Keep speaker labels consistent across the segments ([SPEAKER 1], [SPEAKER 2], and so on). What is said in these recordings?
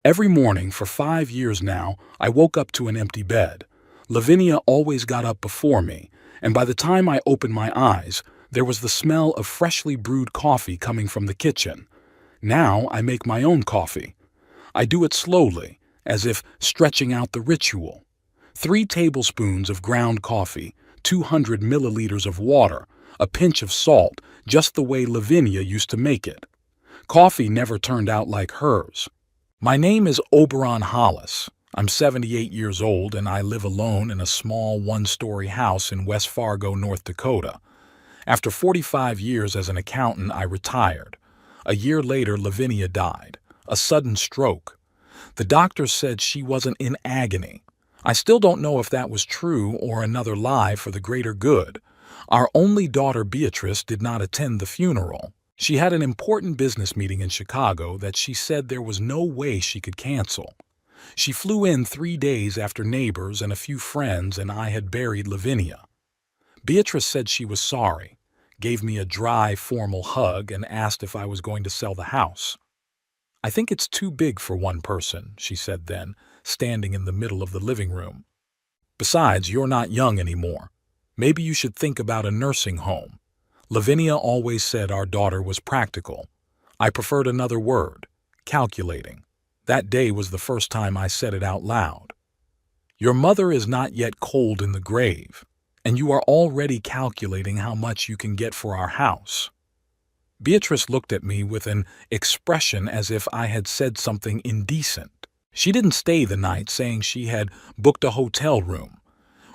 [SPEAKER 1] Every morning for 5 years now, I woke up to an empty bed. Lavinia always got up before me, and by the time I opened my eyes, there was the smell of freshly brewed coffee coming from the kitchen. Now I make my own coffee. I do it slowly, as if stretching out the ritual. 3 tablespoons of ground coffee, 200 milliliters of water, a pinch of salt, just the way Lavinia used to make it. Coffee never turned out like hers. My name is Oberon Hollis. I'm 78 years old and I live alone in a small one-story house in West Fargo, North Dakota. After 45 years as an accountant, I retired. A year later, Lavinia died. A sudden stroke. The doctor said she wasn't in agony. I still don't know if that was true or another lie for the greater good. Our only daughter, Beatrice, did not attend the funeral. She had an important business meeting in Chicago that she said there was no way she could cancel. She flew in 3 days after neighbors and a few friends and I had buried Lavinia. Beatrice said she was sorry, gave me a dry, formal hug, and asked if I was going to sell the house. "I think it's too big for one person," she said then, standing in the middle of the living room. "Besides, you're not young anymore. Maybe you should think about a nursing home." Lavinia always said our daughter was practical. I preferred another word, calculating. That day was the first time I said it out loud. "Your mother is not yet cold in the grave, and you are already calculating how much you can get for our house." Beatrice looked at me with an expression as if I had said something indecent. She didn't stay the night, saying she had booked a hotel room.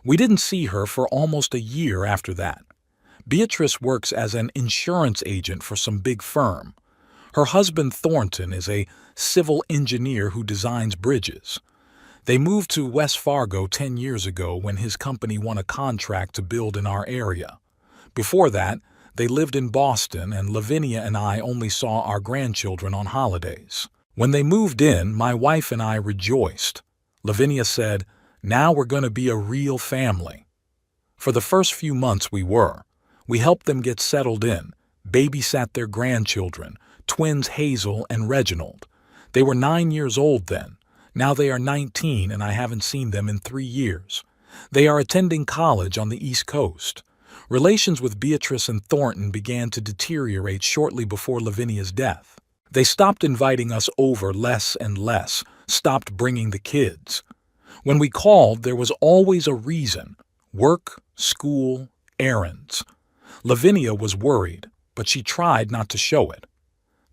[SPEAKER 1] We didn't see her for almost a year after that. Beatrice works as an insurance agent for some big firm. Her husband Thornton is a civil engineer who designs bridges. They moved to West Fargo 10 years ago when his company won a contract to build in our area. Before that, they lived in Boston, and Lavinia and I only saw our grandchildren on holidays. When they moved in, my wife and I rejoiced. Lavinia said, "Now we're going to be a real family." For the first few months we were. We helped them get settled in, babysat their grandchildren, twins Hazel and Reginald. They were 9 years old then. Now they are 19 and I haven't seen them in 3 years. They are attending college on the East Coast. Relations with Beatrice and Thornton began to deteriorate shortly before Lavinia's death. They stopped inviting us over less and less, stopped bringing the kids. When we called, there was always a reason: work, school, errands. Lavinia was worried, but she tried not to show it.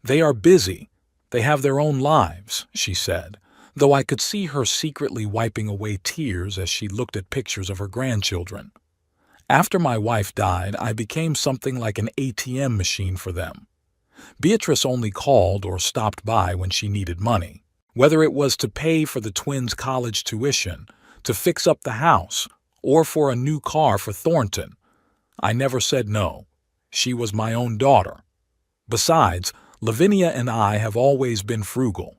[SPEAKER 1] "They are busy. They have their own lives," she said, though I could see her secretly wiping away tears as she looked at pictures of her grandchildren. After my wife died, I became something like an ATM machine for them. Beatrice only called or stopped by when she needed money, whether it was to pay for the twins' college tuition, to fix up the house, or for a new car for Thornton. I never said no. She was my own daughter. Besides, Lavinia and I have always been frugal.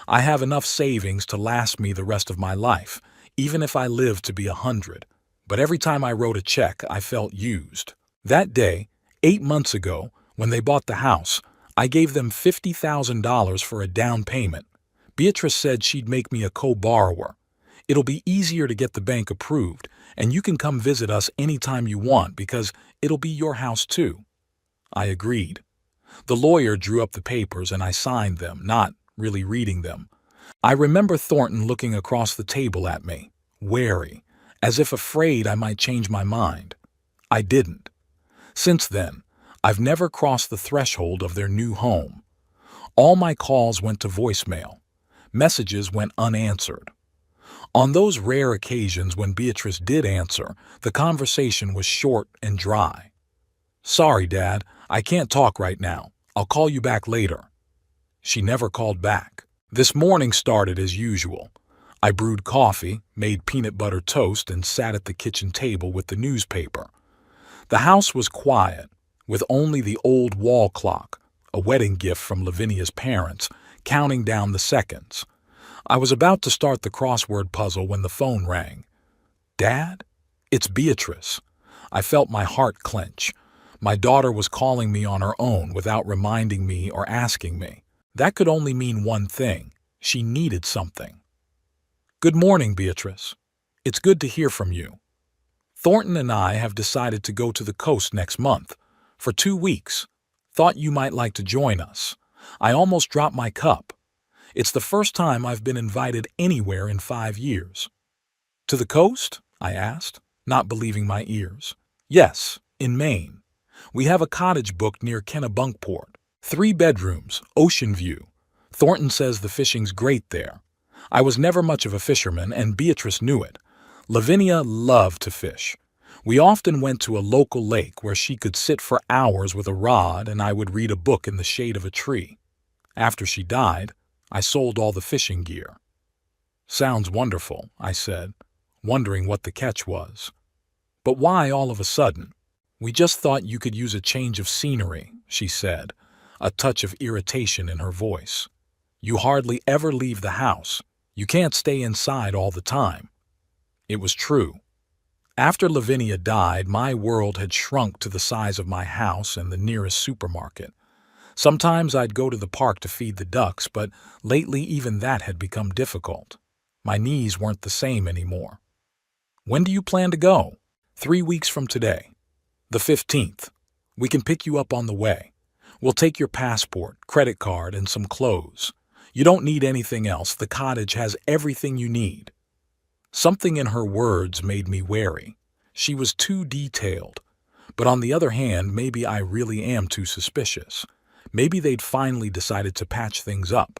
[SPEAKER 1] I have enough savings to last me the rest of my life, even if I live to be 100. But every time I wrote a check, I felt used. That day, 8 months ago, when they bought the house, I gave them $50,000 for a down payment. Beatrice said she'd make me a co-borrower. "It'll be easier to get the bank approved, and you can come visit us anytime you want because it'll be your house too." I agreed. The lawyer drew up the papers and I signed them, not really reading them. I remember Thornton looking across the table at me, wary, as if afraid I might change my mind. I didn't. Since then, I've never crossed the threshold of their new home. All my calls went to voicemail. Messages went unanswered. On those rare occasions when Beatrice did answer, the conversation was short and dry. "Sorry, Dad, I can't talk right now. I'll call you back later." She never called back. This morning started as usual. I brewed coffee, made peanut butter toast, and sat at the kitchen table with the newspaper. The house was quiet, with only the old wall clock, a wedding gift from Lavinia's parents, counting down the seconds. I was about to start the crossword puzzle when the phone rang. "Dad? It's Beatrice." I felt my heart clench. My daughter was calling me on her own without reminding me or asking me. That could only mean one thing. She needed something. "Good morning, Beatrice. It's good to hear from you. Thornton and I have decided to go to the coast next month, for 2 weeks. Thought you might like to join us." I almost dropped my cup. It's the first time I've been invited anywhere in 5 years. "To the coast?" I asked, not believing my ears. "Yes, in Maine. We have a cottage booked near Kennebunkport. 3 bedrooms, ocean view. Thornton says the fishing's great there. I was never much of a fisherman, and Beatrice knew it. Lavinia loved to fish. We often went to a local lake where she could sit for hours with a rod and I would read a book in the shade of a tree. After she died, I sold all the fishing gear." "Sounds wonderful," I said, wondering what the catch was. "But why all of a sudden?" "We just thought you could use a change of scenery," she said, a touch of irritation in her voice. "You hardly ever leave the house. You can't stay inside all the time." It was true. After Lavinia died, my world had shrunk to the size of my house and the nearest supermarket. Sometimes I'd go to the park to feed the ducks, but lately even that had become difficult. My knees weren't the same anymore. "When do you plan to go?" 3 weeks from today. The 15th. We can pick you up on the way. We'll take your passport, credit card, and some clothes. You don't need anything else. The cottage has everything you need. Something in her words made me wary. She was too detailed. But on the other hand, maybe I really am too suspicious. Maybe they'd finally decided to patch things up.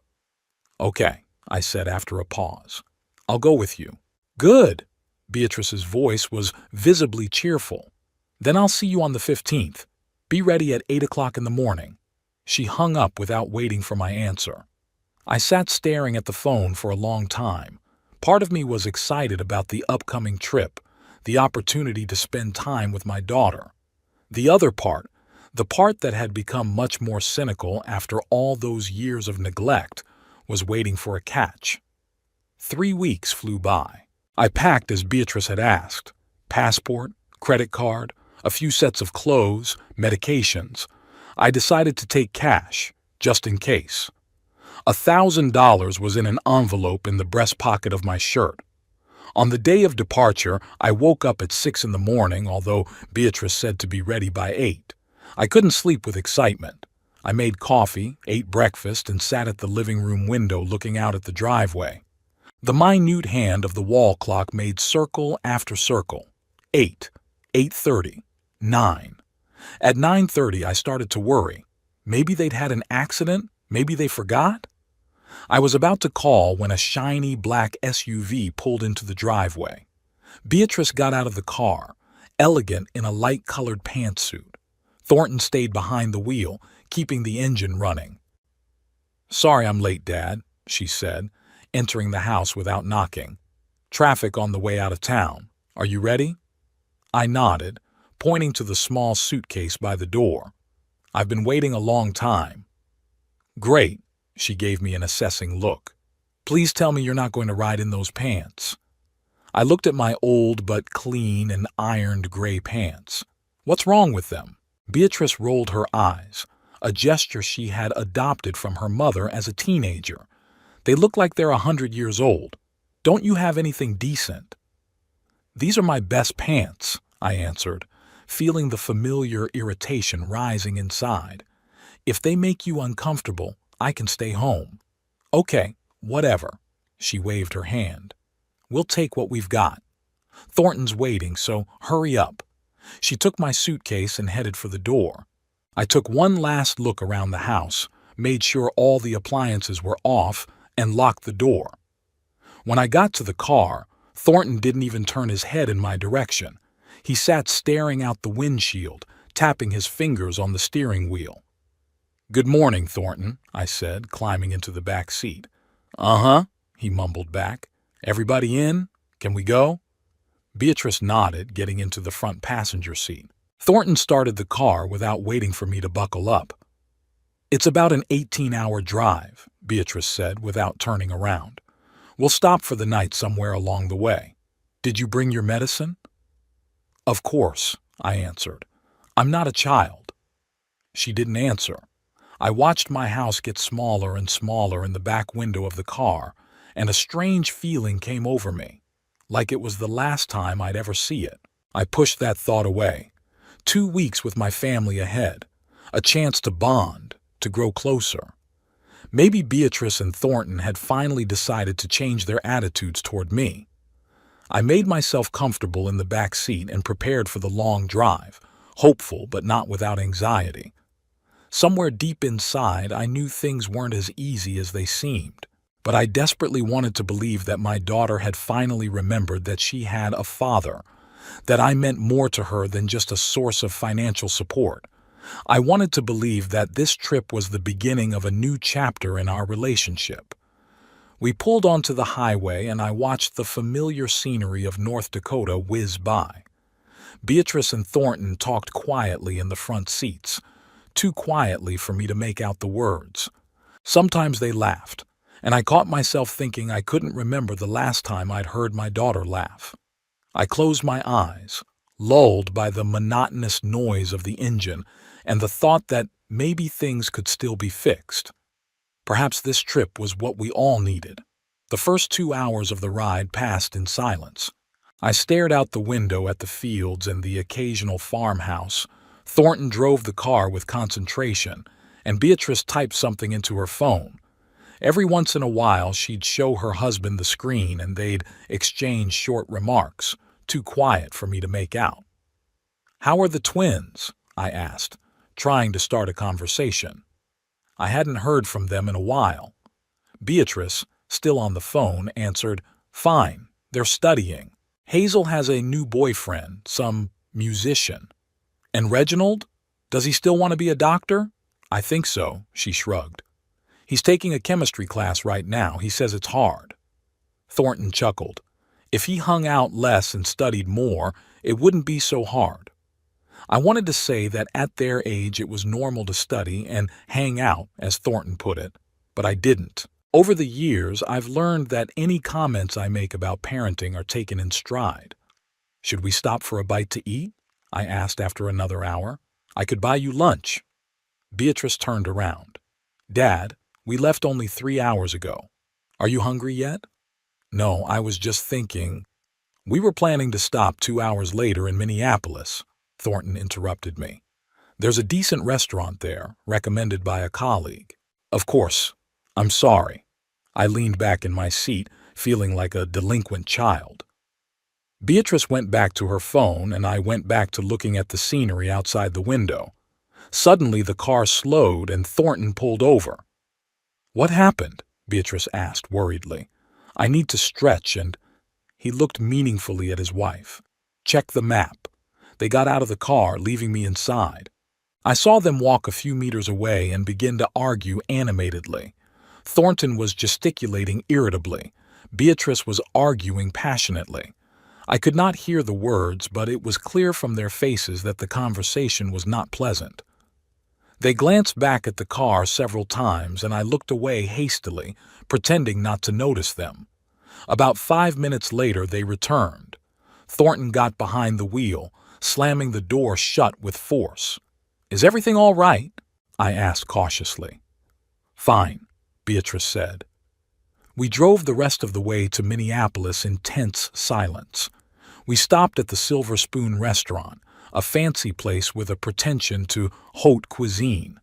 [SPEAKER 1] "Okay," I said after a pause. "I'll go with you." "Good." Beatrice's voice was visibly cheerful. "Then I'll see you on the 15th. Be ready at 8 o'clock in the morning." She hung up without waiting for my answer. I sat staring at the phone for a long time. Part of me was excited about the upcoming trip, the opportunity to spend time with my daughter. The other part, the part that had become much more cynical after all those years of neglect, was waiting for a catch. 3 weeks flew by. I packed as Beatrice had asked. Passport, credit card, a few sets of clothes, medications. I decided to take cash, just in case. $1,000 was in an envelope in the breast pocket of my shirt. On the day of departure, I woke up at 6 in the morning, although Beatrice said to be ready by 8. I couldn't sleep with excitement. I made coffee, ate breakfast, and sat at the living room window looking out at the driveway. The minute hand of the wall clock made circle after circle. 8, 8:30, 9. At 9:30, I started to worry. Maybe they'd had an accident? Maybe they forgot? I was about to call when a shiny black SUV pulled into the driveway. Beatrice got out of the car, elegant in a light-colored pantsuit. Thornton stayed behind the wheel, keeping the engine running. "Sorry I'm late, Dad," she said, entering the house without knocking. "Traffic on the way out of town. Are you ready?" I nodded, pointing to the small suitcase by the door. "I've been waiting a long time." "Great," she gave me an assessing look. "Please tell me you're not going to ride in those pants." I looked at my old but clean and ironed gray pants. "What's wrong with them?" Beatrice rolled her eyes, a gesture she had adopted from her mother as a teenager. "They look like they're 100 years old. Don't you have anything decent?" "These are my best pants," I answered, feeling the familiar irritation rising inside. "If they make you uncomfortable, I can stay home." "Okay, whatever." She waved her hand. "We'll take what we've got. Thornton's waiting, so hurry up." She took my suitcase and headed for the door. I took one last look around the house, made sure all the appliances were off, and locked the door. When I got to the car, Thornton didn't even turn his head in my direction. He sat staring out the windshield, tapping his fingers on the steering wheel. "Good morning, Thornton," I said, climbing into the back seat. "Uh-huh," he mumbled back. "Everybody in? Can we go?" Beatrice nodded, getting into the front passenger seat. Thornton started the car without waiting for me to buckle up. "It's about an 18-hour drive," Beatrice said without turning around. "We'll stop for the night somewhere along the way. Did you bring your medicine?" "Of course," I answered. "I'm not a child." She didn't answer. I watched my house get smaller and smaller in the back window of the car, and a strange feeling came over me, like it was the last time I'd ever see it. I pushed that thought away. 2 weeks with my family ahead, a chance to bond, to grow closer. Maybe Beatrice and Thornton had finally decided to change their attitudes toward me. I made myself comfortable in the back seat and prepared for the long drive, hopeful but not without anxiety. Somewhere deep inside, I knew things weren't as easy as they seemed, but I desperately wanted to believe that my daughter had finally remembered that she had a father, that I meant more to her than just a source of financial support. I wanted to believe that this trip was the beginning of a new chapter in our relationship. We pulled onto the highway and I watched the familiar scenery of North Dakota whiz by. Beatrice and Thornton talked quietly in the front seats, too quietly for me to make out the words. Sometimes they laughed, and I caught myself thinking I couldn't remember the last time I'd heard my daughter laugh. I closed my eyes, lulled by the monotonous noise of the engine and the thought that maybe things could still be fixed. Perhaps this trip was what we all needed. The first 2 hours of the ride passed in silence. I stared out the window at the fields and the occasional farmhouse. Thornton drove the car with concentration, and Beatrice typed something into her phone. Every once in a while, she'd show her husband the screen and they'd exchange short remarks, too quiet for me to make out. "How are the twins?" I asked, trying to start a conversation. I hadn't heard from them in a while. Beatrice, still on the phone, answered, "Fine, they're studying. Hazel has a new boyfriend, some musician. And Reginald? Does he still want to be a doctor?" "I think so," she shrugged. "He's taking a chemistry class right now. He says it's hard." Thornton chuckled. If he hung out less and studied more, it wouldn't be so hard. I wanted to say that at their age it was normal to study and hang out, as Thornton put it, but I didn't. Over the years, I've learned that any comments I make about parenting are taken in stride. "Should we stop for a bite to eat?" I asked after another hour. "I could buy you lunch." Beatrice turned around. "Dad, we left only 3 hours ago. Are you hungry yet?" "No, I was just thinking." "We were planning to stop 2 hours later in Minneapolis," Thornton interrupted me. "There's a decent restaurant there, recommended by a colleague." "Of course. I'm sorry." I leaned back in my seat, feeling like a delinquent child. Beatrice went back to her phone, and I went back to looking at the scenery outside the window. Suddenly the car slowed and Thornton pulled over. "What happened?" Beatrice asked worriedly. "I need to stretch," and he looked meaningfully at his wife. "Check the map." They got out of the car, leaving me inside. I saw them walk a few meters away and begin to argue animatedly. Thornton was gesticulating irritably. Beatrice was arguing passionately. I could not hear the words, but it was clear from their faces that the conversation was not pleasant. They glanced back at the car several times, and I looked away hastily, pretending not to notice them. About 5 minutes later, they returned. Thornton got behind the wheel, slamming the door shut with force. "Is everything all right?" I asked cautiously. "Fine," Beatrice said. We drove the rest of the way to Minneapolis in tense silence. We stopped at the Silver Spoon restaurant, a fancy place with a pretension to haute cuisine.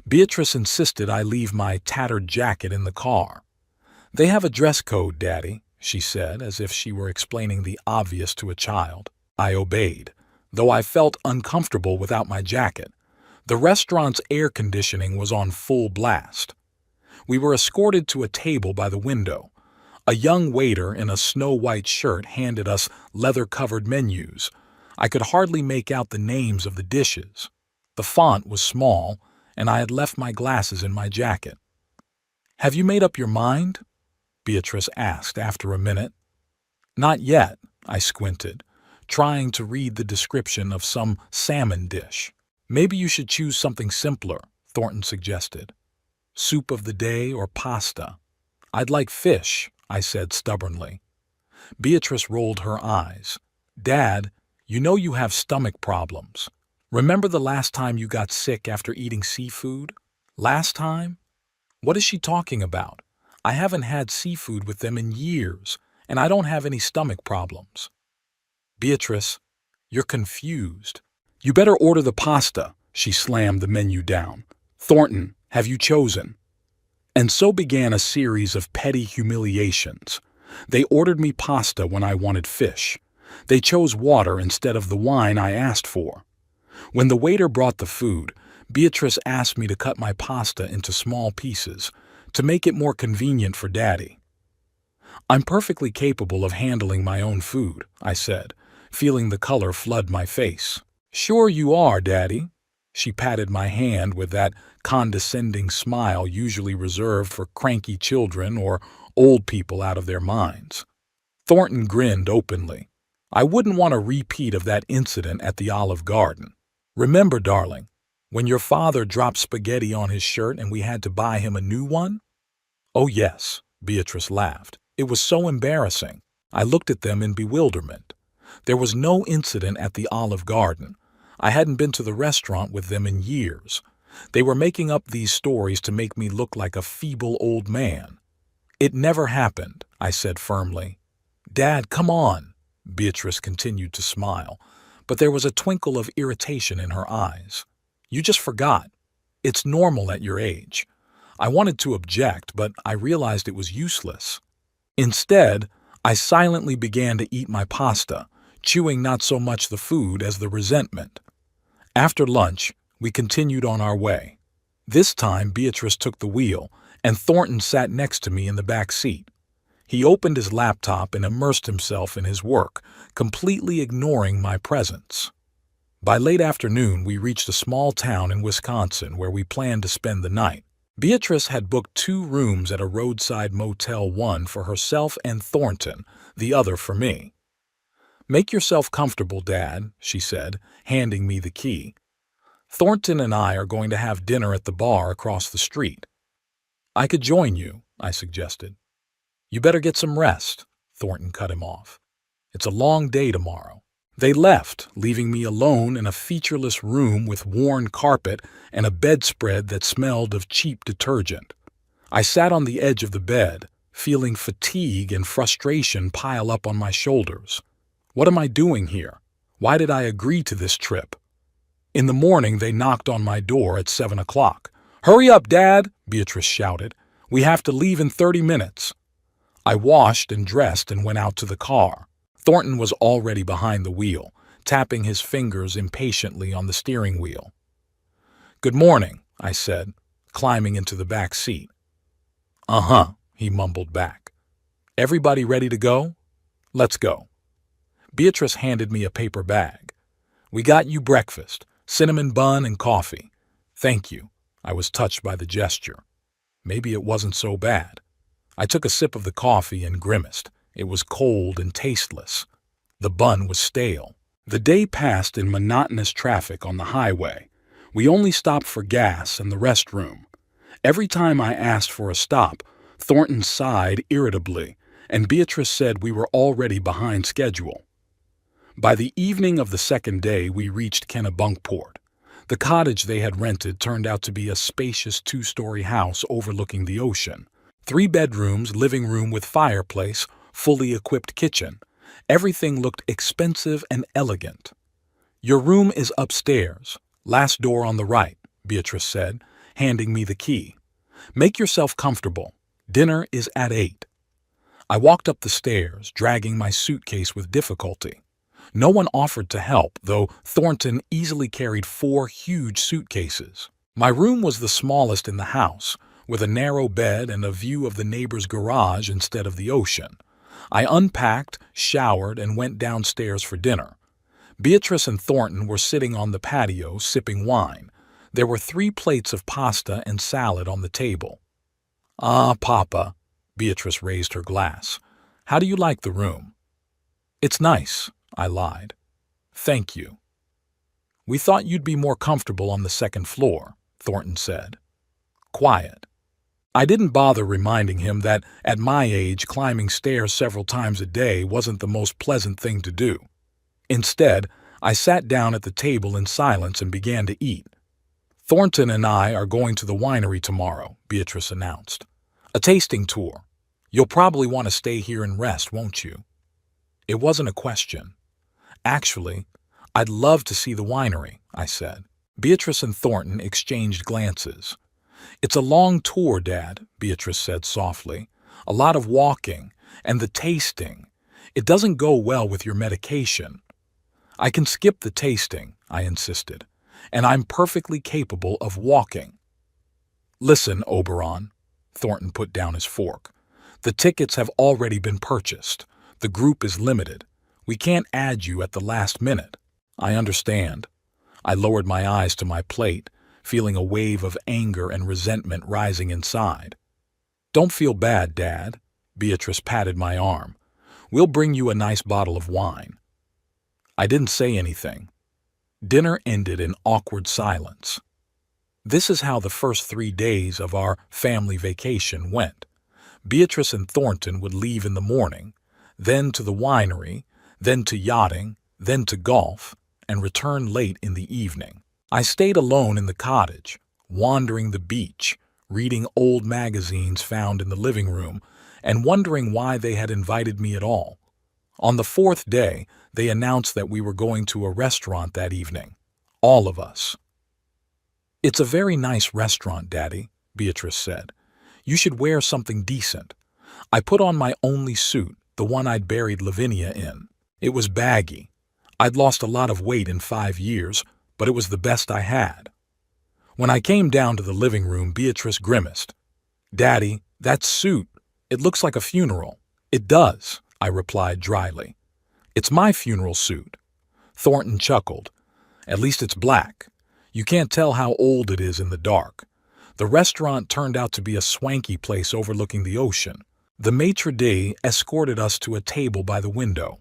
[SPEAKER 1] Beatrice insisted I leave my tattered jacket in the car. "They have a dress code, Daddy," she said, as if she were explaining the obvious to a child. I obeyed, though I felt uncomfortable without my jacket. The restaurant's air conditioning was on full blast. We were escorted to a table by the window. A young waiter in a snow-white shirt handed us leather-covered menus. I could hardly make out the names of the dishes. The font was small, and I had left my glasses in my jacket. "Have you made up your mind?" Beatrice asked after a minute. "Not yet," I squinted, trying to read the description of some salmon dish. "Maybe you should choose something simpler," Thornton suggested. "Soup of the day or pasta?" "I'd like fish," I said stubbornly. Beatrice rolled her eyes. "Dad, you know you have stomach problems. Remember the last time you got sick after eating seafood?" Last time? What is she talking about? I haven't had seafood with them in years, and I don't have any stomach problems. Beatrice, you're confused. You better order the pasta. She slammed the menu down. Thornton, have you chosen? And so began a series of petty humiliations. They ordered me pasta when I wanted fish. They chose water instead of the wine I asked for. When the waiter brought the food, Beatrice asked me to cut my pasta into small pieces to make it more convenient for Daddy. I'm perfectly capable of handling my own food, I said, feeling the color flood my face. Sure you are, Daddy. She patted my hand with that condescending smile usually reserved for cranky children or old people out of their minds. Thornton grinned openly. I wouldn't want a repeat of that incident at the Olive Garden. Remember, darling, when your father dropped spaghetti on his shirt and we had to buy him a new one? Oh yes, Beatrice laughed. It was so embarrassing. I looked at them in bewilderment. There was no incident at the Olive Garden. I hadn't been to the restaurant with them in years. They were making up these stories to make me look like a feeble old man. It never happened, I said firmly. Dad, come on. Beatrice continued to smile, but there was a twinkle of irritation in her eyes. You just forgot. It's normal at your age. I wanted to object, but I realized it was useless. Instead, I silently began to eat my pasta, chewing not so much the food as the resentment. After lunch, we continued on our way. This time, Beatrice took the wheel, and Thornton sat next to me in the back seat. He opened his laptop and immersed himself in his work, completely ignoring my presence. By late afternoon, we reached a small town in Wisconsin where we planned to spend the night. Beatrice had booked 2 rooms at a roadside motel, one for herself and Thornton, the other for me. Make yourself comfortable, Dad, she said, handing me the key. Thornton and I are going to have dinner at the bar across the street. I could join you, I suggested. You better get some rest, Thornton cut him off. It's a long day tomorrow. They left, leaving me alone in a featureless room with worn carpet and a bedspread that smelled of cheap detergent. I sat on the edge of the bed, feeling fatigue and frustration pile up on my shoulders. What am I doing here? Why did I agree to this trip? In the morning, they knocked on my door at 7 o'clock. Hurry up, Dad, Beatrice shouted. We have to leave in 30 minutes. I washed and dressed and went out to the car. Thornton was already behind the wheel, tapping his fingers impatiently on the steering wheel. Good morning, I said, climbing into the back seat. Uh-huh, he mumbled back. Everybody ready to go? Let's go. Beatrice handed me a paper bag. We got you breakfast, cinnamon bun and coffee. Thank you. I was touched by the gesture. Maybe it wasn't so bad. I took a sip of the coffee and grimaced. It was cold and tasteless. The bun was stale. The day passed in monotonous traffic on the highway. We only stopped for gas and the restroom. Every time I asked for a stop, Thornton sighed irritably, and Beatrice said we were already behind schedule. By the evening of the second day, we reached Kennebunkport. The cottage they had rented turned out to be a spacious 2-story house overlooking the ocean. 3 bedrooms, living room with fireplace, fully equipped kitchen. Everything looked expensive and elegant. Your room is upstairs, last door on the right, Beatrice said, handing me the key. Make yourself comfortable. Dinner is at 8. I walked up the stairs, dragging my suitcase with difficulty. No one offered to help, though Thornton easily carried 4 huge suitcases. My room was the smallest in the house, with a narrow bed and a view of the neighbor's garage instead of the ocean. I unpacked, showered, and went downstairs for dinner. Beatrice and Thornton were sitting on the patio, sipping wine. There were 3 plates of pasta and salad on the table. Ah, Papa, Beatrice raised her glass. How do you like the room? It's nice, I lied. Thank you. We thought you'd be more comfortable on the second floor, Thornton said. Quiet. I didn't bother reminding him that, at my age, climbing stairs several times a day wasn't the most pleasant thing to do. Instead, I sat down at the table in silence and began to eat. Thornton and I are going to the winery tomorrow, Beatrice announced. A tasting tour. You'll probably want to stay here and rest, won't you? It wasn't a question. Actually, I'd love to see the winery, I said. Beatrice and Thornton exchanged glances. It's a long tour, Dad, Beatrice said softly. A lot of walking, and the tasting. It doesn't go well with your medication. I can skip the tasting, I insisted, and I'm perfectly capable of walking. Listen, Oberon, Thornton put down his fork. The tickets have already been purchased. The group is limited. We can't add you at the last minute. I understand. I lowered my eyes to my plate, feeling a wave of anger and resentment rising inside. Don't feel bad, Dad. Beatrice patted my arm. We'll bring you a nice bottle of wine. I didn't say anything. Dinner ended in awkward silence. This is how the first 3 days of our family vacation went. Beatrice and Thornton would leave in the morning, then to the winery, then to yachting, then to golf, and return late in the evening. I stayed alone in the cottage, wandering the beach, reading old magazines found in the living room, and wondering why they had invited me at all. On the 4th day, they announced that we were going to a restaurant that evening. All of us. It's a very nice restaurant, Daddy, Beatrice said. You should wear something decent. I put on my only suit, the one I'd buried Lavinia in. It was baggy. I'd lost a lot of weight in 5 years, but it was the best I had. When I came down to the living room, Beatrice grimaced. Daddy, that suit, it looks like a funeral. It does, I replied dryly. It's my funeral suit. Thornton chuckled. At least it's black. You can't tell how old it is in the dark. The restaurant turned out to be a swanky place overlooking the ocean. The maitre d' escorted us to a table by the window.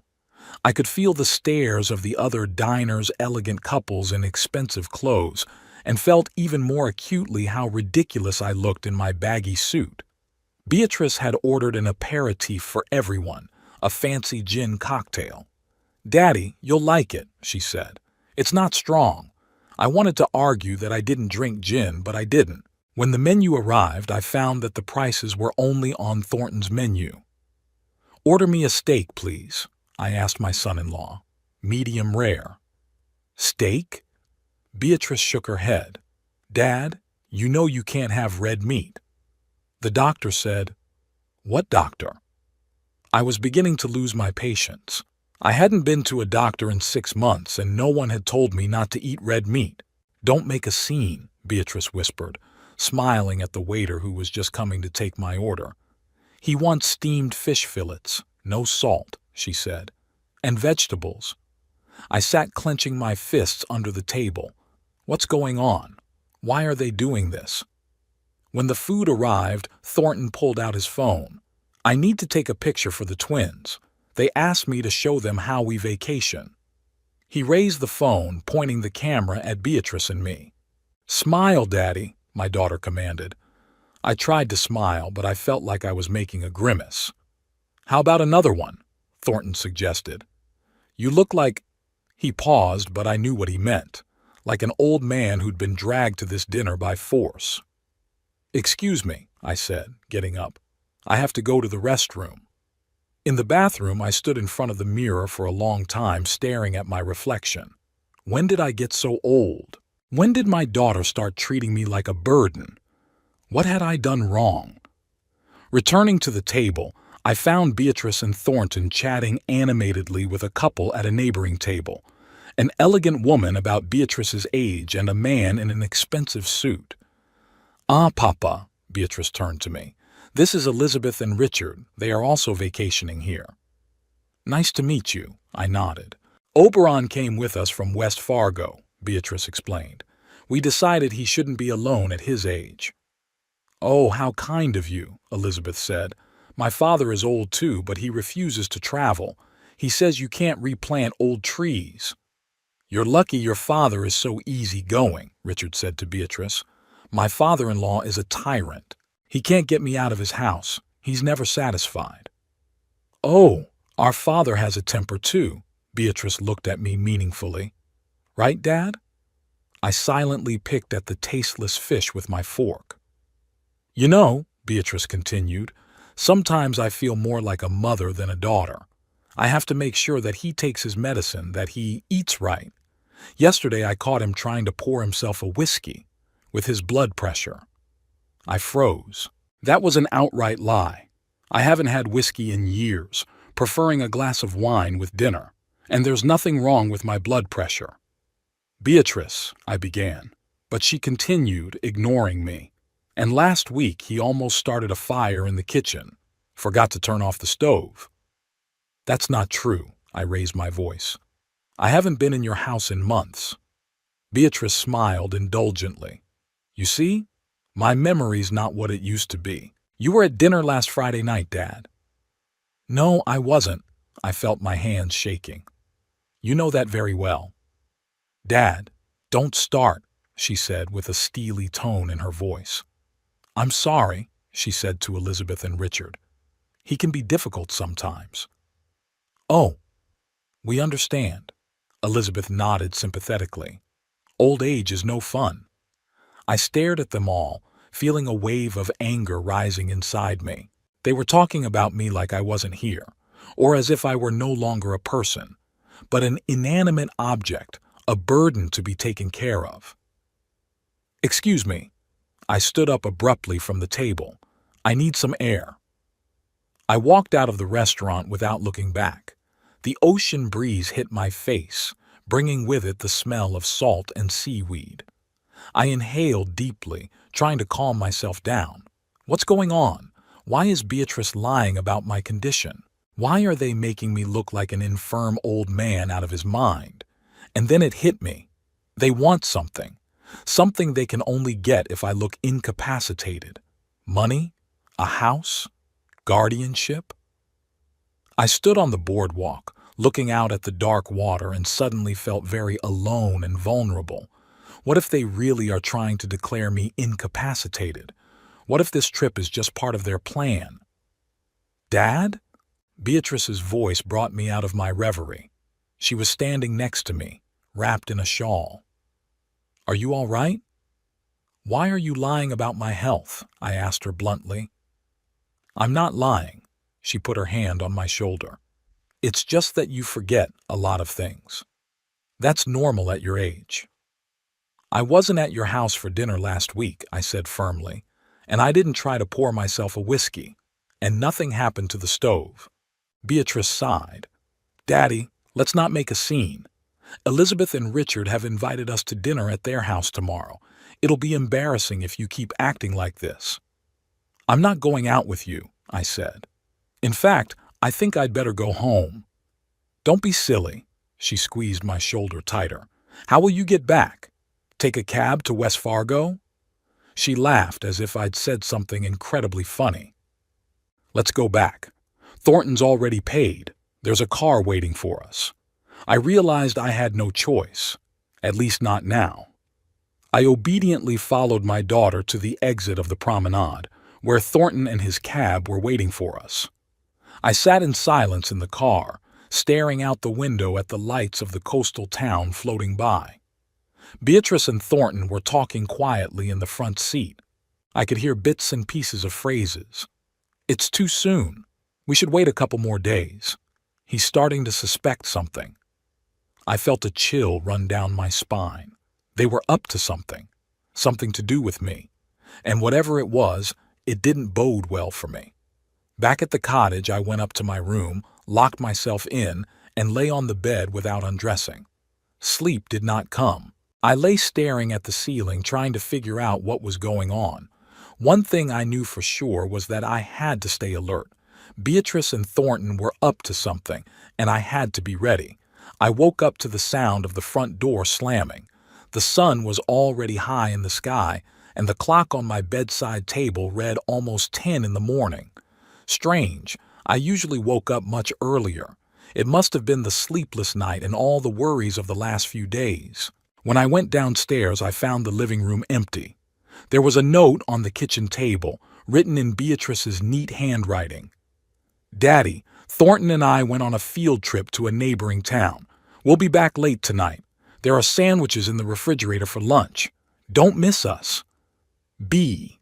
[SPEAKER 1] I could feel the stares of the other diners' elegant couples in expensive clothes, and felt even more acutely how ridiculous I looked in my baggy suit. Beatrice had ordered an aperitif for everyone, a fancy gin cocktail. Daddy, you'll like it, she said. It's not strong. I wanted to argue that I didn't drink gin, but I didn't. When the menu arrived, I found that the prices were only on Thornton's menu. Order me a steak, please, I asked my son-in-law. Medium rare. Steak? Beatrice shook her head. Dad, you know you can't have red meat. The doctor said, What doctor? I was beginning to lose my patience. I hadn't been to a doctor in 6 months, and no one had told me not to eat red meat. Don't make a scene, Beatrice whispered, smiling at the waiter who was just coming to take my order. He wants steamed fish fillets, no salt, she said, and vegetables. I sat clenching my fists under the table. What's going on? Why are they doing this? When the food arrived, Thornton pulled out his phone. I need to take a picture for the twins. They asked me to show them how we vacation. He raised the phone, pointing the camera at Beatrice and me. Smile, Daddy, my daughter commanded. I tried to smile, but I felt like I was making a grimace. How about another one? Thornton suggested. You look like... He paused, but I knew what he meant. Like an old man who'd been dragged to this dinner by force. Excuse me, I said, getting up. I have to go to the restroom. In the bathroom, I stood in front of the mirror for a long time, staring at my reflection. When did I get so old? When did my daughter start treating me like a burden? What had I done wrong? Returning to the table, I found Beatrice and Thornton chatting animatedly with a couple at a neighboring table, an elegant woman about Beatrice's age and a man in an expensive suit. Ah, Papa, Beatrice turned to me. This is Elizabeth and Richard. They are also vacationing here. Nice to meet you, I nodded. Oberon came with us from West Fargo, Beatrice explained. We decided he shouldn't be alone at his age. Oh, how kind of you, Elizabeth said. My father is old too, but he refuses to travel. He says you can't replant old trees. You're lucky your father is so easygoing, Richard said to Beatrice. My father-in-law is a tyrant. He can't get me out of his house. He's never satisfied. Oh, our father has a temper too. Beatrice looked at me meaningfully. Right, Dad? I silently picked at the tasteless fish with my fork. "You know," Beatrice continued, "sometimes I feel more like a mother than a daughter. I have to make sure that he takes his medicine, that he eats right. Yesterday I caught him trying to pour himself a whiskey with his blood pressure." I froze. That was an outright lie. I haven't had whiskey in years, preferring a glass of wine with dinner, and there's nothing wrong with my blood pressure. "Beatrice," I began, but she continued, ignoring me. "And last week he almost started a fire in the kitchen, forgot to turn off the stove." "That's not true," I raised my voice. "I haven't been in your house in months." Beatrice smiled indulgently. "You see, my memory's not what it used to be. You were at dinner last Friday night, Dad." "No, I wasn't." I felt my hands shaking. "You know that very well." "Dad, don't start," she said with a steely tone in her voice. "I'm sorry," she said to Elizabeth and Richard. "He can be difficult sometimes." "Oh, we understand." Elizabeth nodded sympathetically. "Old age is no fun." I stared at them all, feeling a wave of anger rising inside me. They were talking about me like I wasn't here, or as if I were no longer a person, but an inanimate object, a burden to be taken care of. "Excuse me." I stood up abruptly from the table. "I need some air." I walked out of the restaurant without looking back. The ocean breeze hit my face, bringing with it the smell of salt and seaweed. I inhaled deeply, trying to calm myself down. What's going on? Why is Beatrice lying about my condition? Why are they making me look like an infirm old man out of his mind? And then it hit me. They want something. Something they can only get if I look incapacitated. Money? A house? Guardianship? I stood on the boardwalk, looking out at the dark water, and suddenly felt very alone and vulnerable. What if they really are trying to declare me incapacitated? What if this trip is just part of their plan? "Dad?" Beatrice's voice brought me out of my reverie. She was standing next to me, wrapped in a shawl. "Are you all right?" "Why are you lying about my health?" I asked her bluntly. "I'm not lying." She put her hand on my shoulder. "It's just that you forget a lot of things. That's normal at your age." "I wasn't at your house for dinner last week," I said firmly, "and I didn't try to pour myself a whiskey, and nothing happened to the stove." Beatrice sighed. "Daddy, let's not make a scene. Elizabeth and Richard have invited us to dinner at their house tomorrow. It'll be embarrassing if you keep acting like this." "I'm not going out with you," I said. "In fact, I think I'd better go home." "Don't be silly." She squeezed my shoulder tighter. "How will you get back? Take a cab to West Fargo?" She laughed as if I'd said something incredibly funny. "Let's go back. Thornton's already paid. There's a car waiting for us." I realized I had no choice, at least not now. I obediently followed my daughter to the exit of the promenade, where Thornton and his cab were waiting for us. I sat in silence in the car, staring out the window at the lights of the coastal town floating by. Beatrice and Thornton were talking quietly in the front seat. I could hear bits and pieces of phrases. "It's too soon. We should wait a couple more days. He's starting to suspect something." I felt a chill run down my spine. They were up to something, something to do with me. And whatever it was, it didn't bode well for me. Back at the cottage, I went up to my room, locked myself in, and lay on the bed without undressing. Sleep did not come. I lay staring at the ceiling, trying to figure out what was going on. One thing I knew for sure was that I had to stay alert. Beatrice and Thornton were up to something, and I had to be ready. I woke up to the sound of the front door slamming. The sun was already high in the sky, and the clock on my bedside table read almost 10 in the morning. Strange, I usually woke up much earlier. It must have been the sleepless night and all the worries of the last few days. When I went downstairs, I found the living room empty. There was a note on the kitchen table, written in Beatrice's neat handwriting. "Daddy, Thornton and I went on a field trip to a neighboring town. We'll be back late tonight. There are sandwiches in the refrigerator for lunch. Don't miss us. B.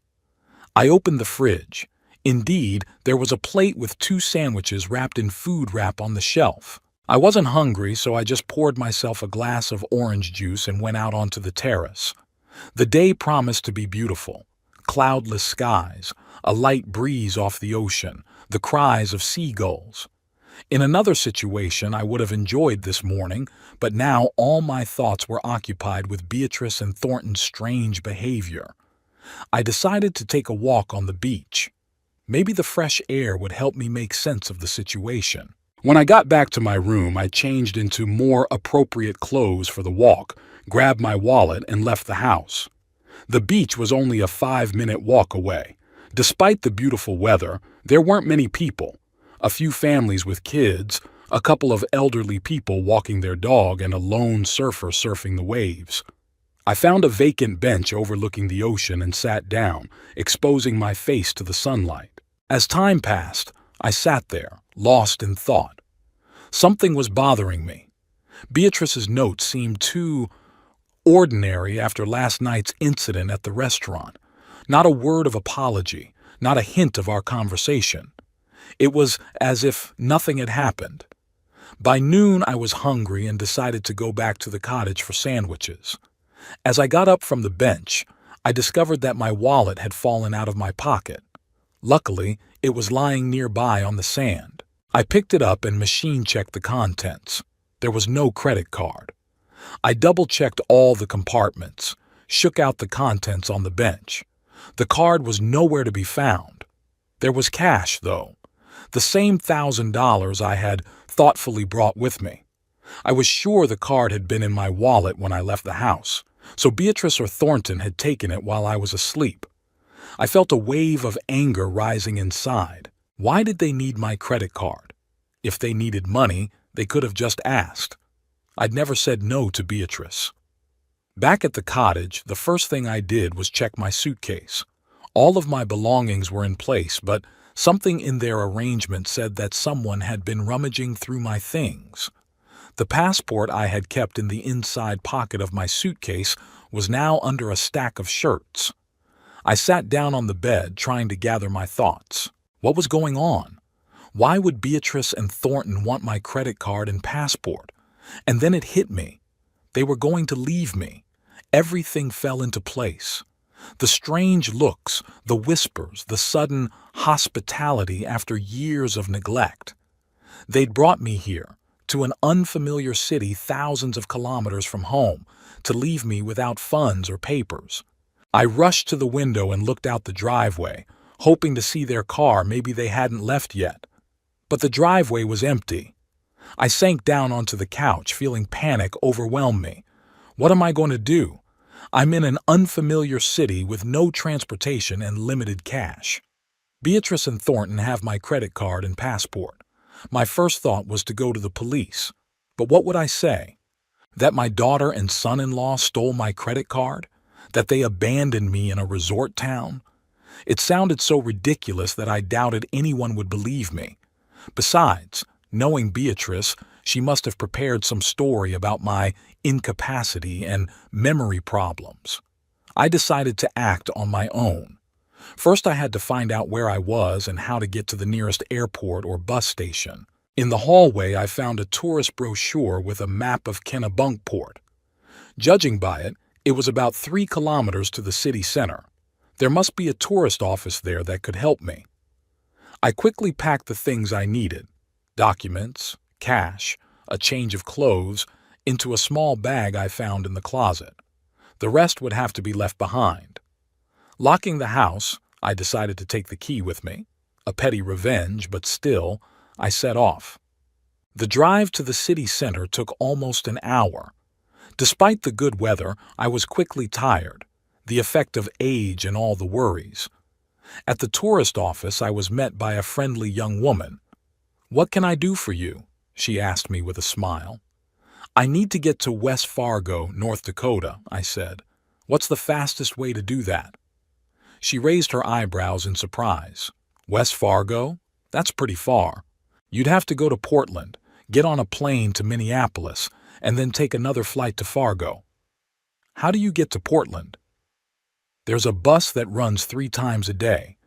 [SPEAKER 1] I opened the fridge. Indeed, there was a plate with 2 sandwiches wrapped in food wrap on the shelf. I wasn't hungry, so I just poured myself a glass of orange juice and went out onto the terrace. The day promised to be beautiful. Cloudless skies, a light breeze off the ocean, the cries of seagulls. In another situation, I would have enjoyed this morning, but now all my thoughts were occupied with Beatrice and Thornton's strange behavior. I decided to take a walk on the beach. Maybe the fresh air would help me make sense of the situation. When I got back to my room, I changed into more appropriate clothes for the walk, grabbed my wallet, and left the house. The beach was only a 5-minute walk away. Despite the beautiful weather, there weren't many people. A few families with kids, a couple of elderly people walking their dog, and a lone surfer surfing the waves. I found a vacant bench overlooking the ocean and sat down, exposing my face to the sunlight. As time passed, I sat there, lost in thought. Something was bothering me. Beatrice's note seemed too ordinary after last night's incident at the restaurant. Not a word of apology, not a hint of our conversation. It was as if nothing had happened. By noon, I was hungry and decided to go back to the cottage for sandwiches. As I got up from the bench, I discovered that my wallet had fallen out of my pocket. Luckily, it was lying nearby on the sand. I picked it up and machine-checked the contents. There was no credit card. I double-checked all the compartments, shook out the contents on the bench. The card was nowhere to be found. There was cash, though. The same $1,000 I had thoughtfully brought with me. I was sure the card had been in my wallet when I left the house, so Beatrice or Thornton had taken it while I was asleep. I felt a wave of anger rising inside. Why did they need my credit card? If they needed money, they could have just asked. I'd never said no to Beatrice. Back at the cottage, the first thing I did was check my suitcase. All of my belongings were in place, but something in their arrangement said that someone had been rummaging through my things. The passport I had kept in the inside pocket of my suitcase was now under a stack of shirts. I sat down on the bed, trying to gather my thoughts. What was going on? Why would Beatrice and Thornton want my credit card and passport? And then it hit me. They were going to leave me. Everything fell into place. The strange looks, the whispers, the sudden hospitality after years of neglect. They'd brought me here, to an unfamiliar city thousands of kilometers from home, to leave me without funds or papers. I rushed to the window and looked out the driveway, hoping to see their car. Maybe they hadn't left yet. But the driveway was empty. I sank down onto the couch, feeling panic overwhelm me. What am I going to do? I'm in an unfamiliar city with no transportation and limited cash. Beatrice and Thornton have my credit card and passport. My first thought was to go to the police. But what would I say? That my daughter and son-in-law stole my credit card? That they abandoned me in a resort town? It sounded so ridiculous that I doubted anyone would believe me. Besides, knowing Beatrice, she must have prepared some story about my incapacity and memory problems. I decided to act on my own. First, I had to find out where I was and how to get to the nearest airport or bus station. In the hallway, I found a tourist brochure with a map of Kennebunkport. Judging by it, it was about 3 kilometers to the city center. There must be a tourist office there that could help me. I quickly packed the things I needed: documents, cash, a change of clothes, into a small bag I found in the closet. The rest would have to be left behind. Locking the house, I decided to take the key with me. A petty revenge, but still, I set off. The drive to the city center took almost an hour. Despite the good weather, I was quickly tired, the effect of age and all the worries. At the tourist office, I was met by a friendly young woman. "What can I do for you?" she asked me with a smile. "I need to get to West Fargo, North Dakota," I said. "What's the fastest way to do that?" She raised her eyebrows in surprise. "West Fargo? That's pretty far. You'd have to go to Portland, get on a plane to Minneapolis, and then take another flight to Fargo. How do you get to Portland? There's a bus that runs 3 times a day.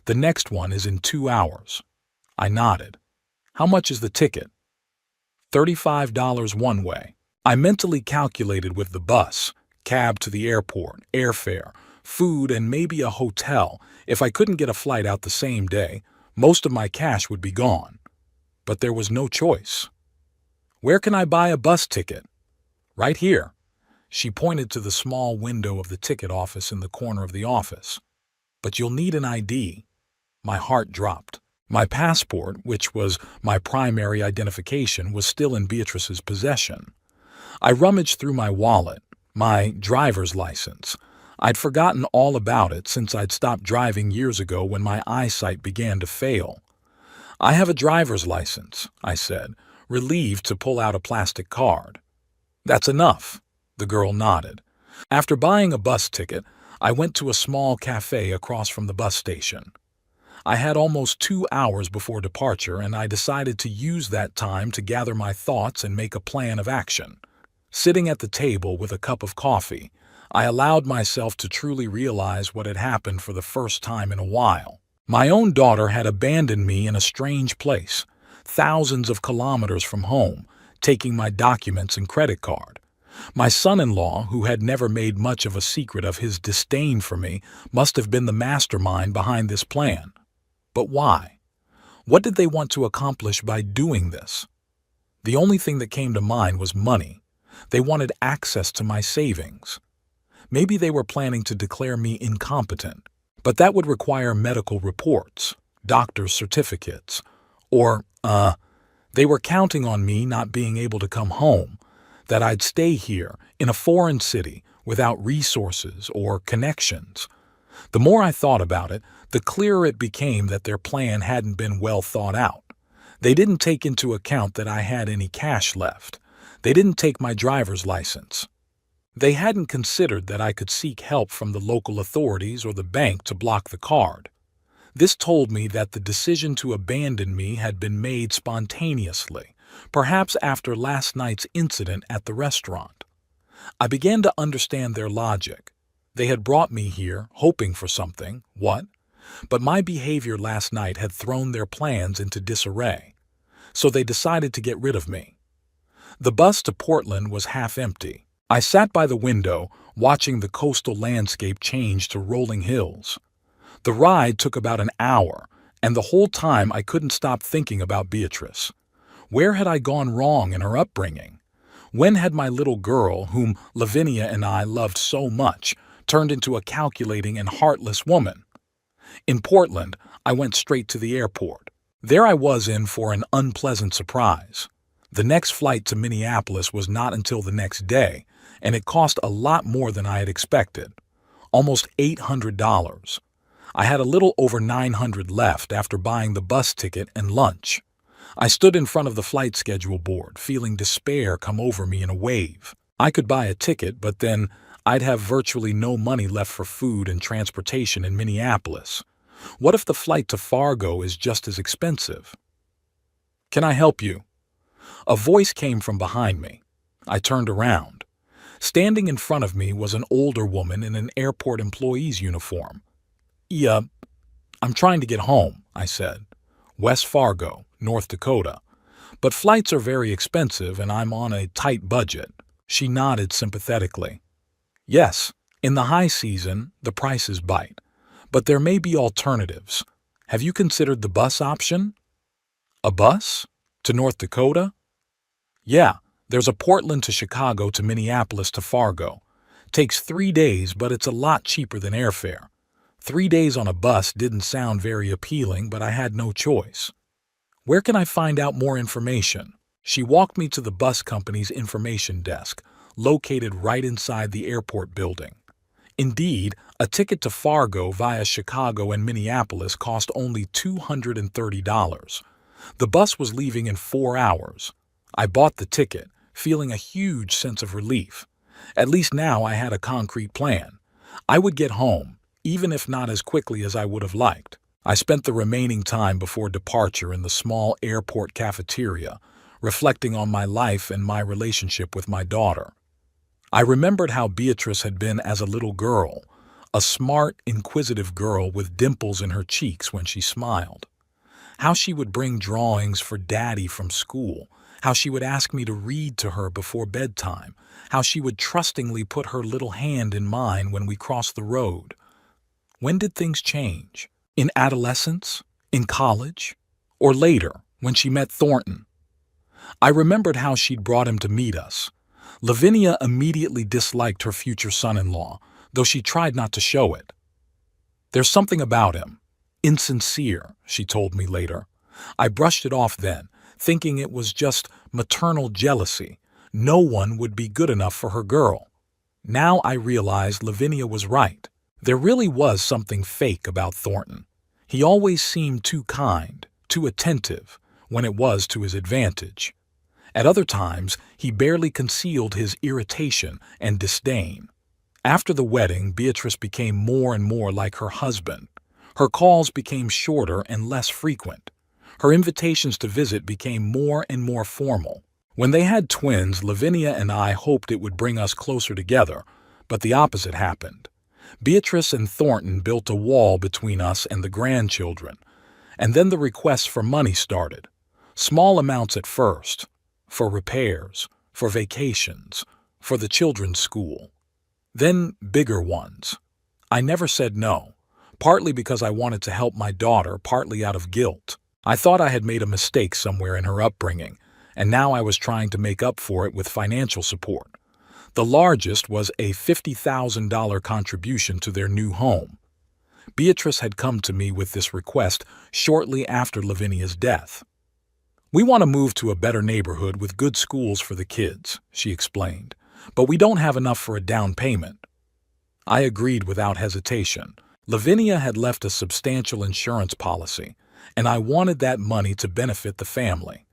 [SPEAKER 1] The next one is in 2 hours. I nodded. How much is the ticket? $35 one way. I mentally calculated with the bus, cab to the airport, airfare, food, and maybe a hotel. If I couldn't get a flight out the same day, most of my cash would be gone. But there was no choice. Where can I buy a bus ticket? Right here. She pointed to the small window of the ticket office in the corner of the office. But you'll need an ID. My heart dropped. My passport, which was my primary identification, was still in Beatrice's possession. I rummaged through my wallet, my driver's license. I'd forgotten all about it since I'd stopped driving years ago when my eyesight began to fail. I have a driver's license, I said, relieved to pull out a plastic card. That's enough, the girl nodded. After buying a bus ticket, I went to a small cafe across from the bus station. I had almost 2 hours before departure, and I decided to use that time to gather my thoughts and make a plan of action. Sitting at the table with a cup of coffee, I allowed myself to truly realize what had happened for the first time in a while. My own daughter had abandoned me in a strange place, thousands of kilometers from home, taking my documents and credit card. My son-in-law, who had never made much of a secret of his disdain for me, must have been the mastermind behind this plan. But why? What did they want to accomplish by doing this? The only thing that came to mind was money. They wanted access to my savings. Maybe they were planning to declare me incompetent, but that would require medical reports, doctor's certificates, or, they were counting on me not being able to come home, that I'd stay here in a foreign city without resources or connections. The more I thought about it, the clearer it became that their plan hadn't been well thought out. They didn't take into account that I had any cash left. They didn't take my driver's license. They hadn't considered that I could seek help from the local authorities or the bank to block the card. This told me that the decision to abandon me had been made spontaneously, perhaps after last night's incident at the restaurant. I began to understand their logic. They had brought me here, hoping for something. What? But my behavior last night had thrown their plans into disarray. So they decided to get rid of me. The bus to Portland was half empty. I sat by the window, watching the coastal landscape change to rolling hills. The ride took about an hour, and the whole time I couldn't stop thinking about Beatrice. Where had I gone wrong in her upbringing? When had my little girl, whom Lavinia and I loved so much, turned into a calculating and heartless woman? In Portland, I went straight to the airport. There I was in for an unpleasant surprise. The next flight to Minneapolis was not until the next day, and it cost a lot more than I had expected. Almost $800. I had a little over $900 left after buying the bus ticket and lunch. I stood in front of the flight schedule board, feeling despair come over me in a wave. I could buy a ticket, but then I'd have virtually no money left for food and transportation in Minneapolis. What if the flight to Fargo is just as expensive? "Can I help you?" A voice came from behind me. I turned around. Standing in front of me was an older woman in an airport employee's uniform. "Yeah, I'm trying to get home," I said. "West Fargo, North Dakota. But flights are very expensive and I'm on a tight budget." She nodded sympathetically. "Yes, in the high season, the prices bite. But there may be alternatives. Have you considered the bus option?" "A bus? To North Dakota?" "Yeah, there's a Portland to Chicago to Minneapolis to Fargo. Takes 3 days, but it's a lot cheaper than airfare. 3 days on a bus didn't sound very appealing, but I had no choice." "Where can I find out more information?" She walked me to the bus company's information desk, located right inside the airport building. Indeed, a ticket to Fargo via Chicago and Minneapolis cost only $230. The bus was leaving in 4 hours. I bought the ticket, feeling a huge sense of relief. At least now I had a concrete plan. I would get home, even if not as quickly as I would have liked. I spent the remaining time before departure in the small airport cafeteria, reflecting on my life and my relationship with my daughter. I remembered how Beatrice had been as a little girl, a smart, inquisitive girl with dimples in her cheeks when she smiled. How she would bring drawings for Daddy from school, how she would ask me to read to her before bedtime, how she would trustingly put her little hand in mine when we crossed the road. When did things change? In adolescence? In college? Or later, when she met Thornton? I remembered how she'd brought him to meet us. Lavinia immediately disliked her future son-in-law, though she tried not to show it. "There's something about him. Insincere," she told me later. I brushed it off then, thinking it was just maternal jealousy. No one would be good enough for her girl. Now I realized Lavinia was right. There really was something fake about Thornton. He always seemed too kind, too attentive, when it was to his advantage. At other times, he barely concealed his irritation and disdain. After the wedding, Beatrice became more and more like her husband. Her calls became shorter and less frequent. Her invitations to visit became more and more formal. When they had twins, Lavinia and I hoped it would bring us closer together, but the opposite happened. Beatrice and Thornton built a wall between us and the grandchildren, and then the requests for money started. Small amounts at first, for repairs, for vacations, for the children's school. Then bigger ones. I never said no, partly because I wanted to help my daughter, partly out of guilt. I thought I had made a mistake somewhere in her upbringing, and now I was trying to make up for it with financial support. The largest was a $50,000 contribution to their new home. Beatrice had come to me with this request shortly after Lavinia's death. "We want to move to a better neighborhood with good schools for the kids," she explained, "but we don't have enough for a down payment." I agreed without hesitation. Lavinia had left a substantial insurance policy, and I wanted that money to benefit the family.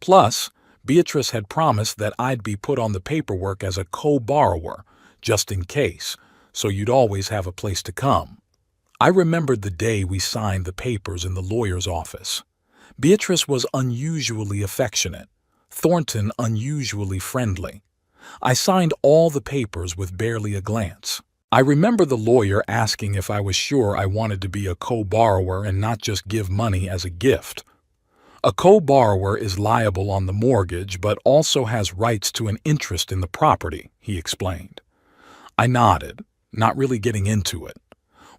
[SPEAKER 1] Plus, Beatrice had promised that I'd be put on the paperwork as a co-borrower, just in case, so you'd always have a place to come. I remembered the day we signed the papers in the lawyer's office. Beatrice was unusually affectionate, Thornton unusually friendly. I signed all the papers with barely a glance. I remember the lawyer asking if I was sure I wanted to be a co-borrower and not just give money as a gift. A co-borrower is liable on the mortgage but also has rights to an interest in the property, he explained. I nodded, not really getting into it.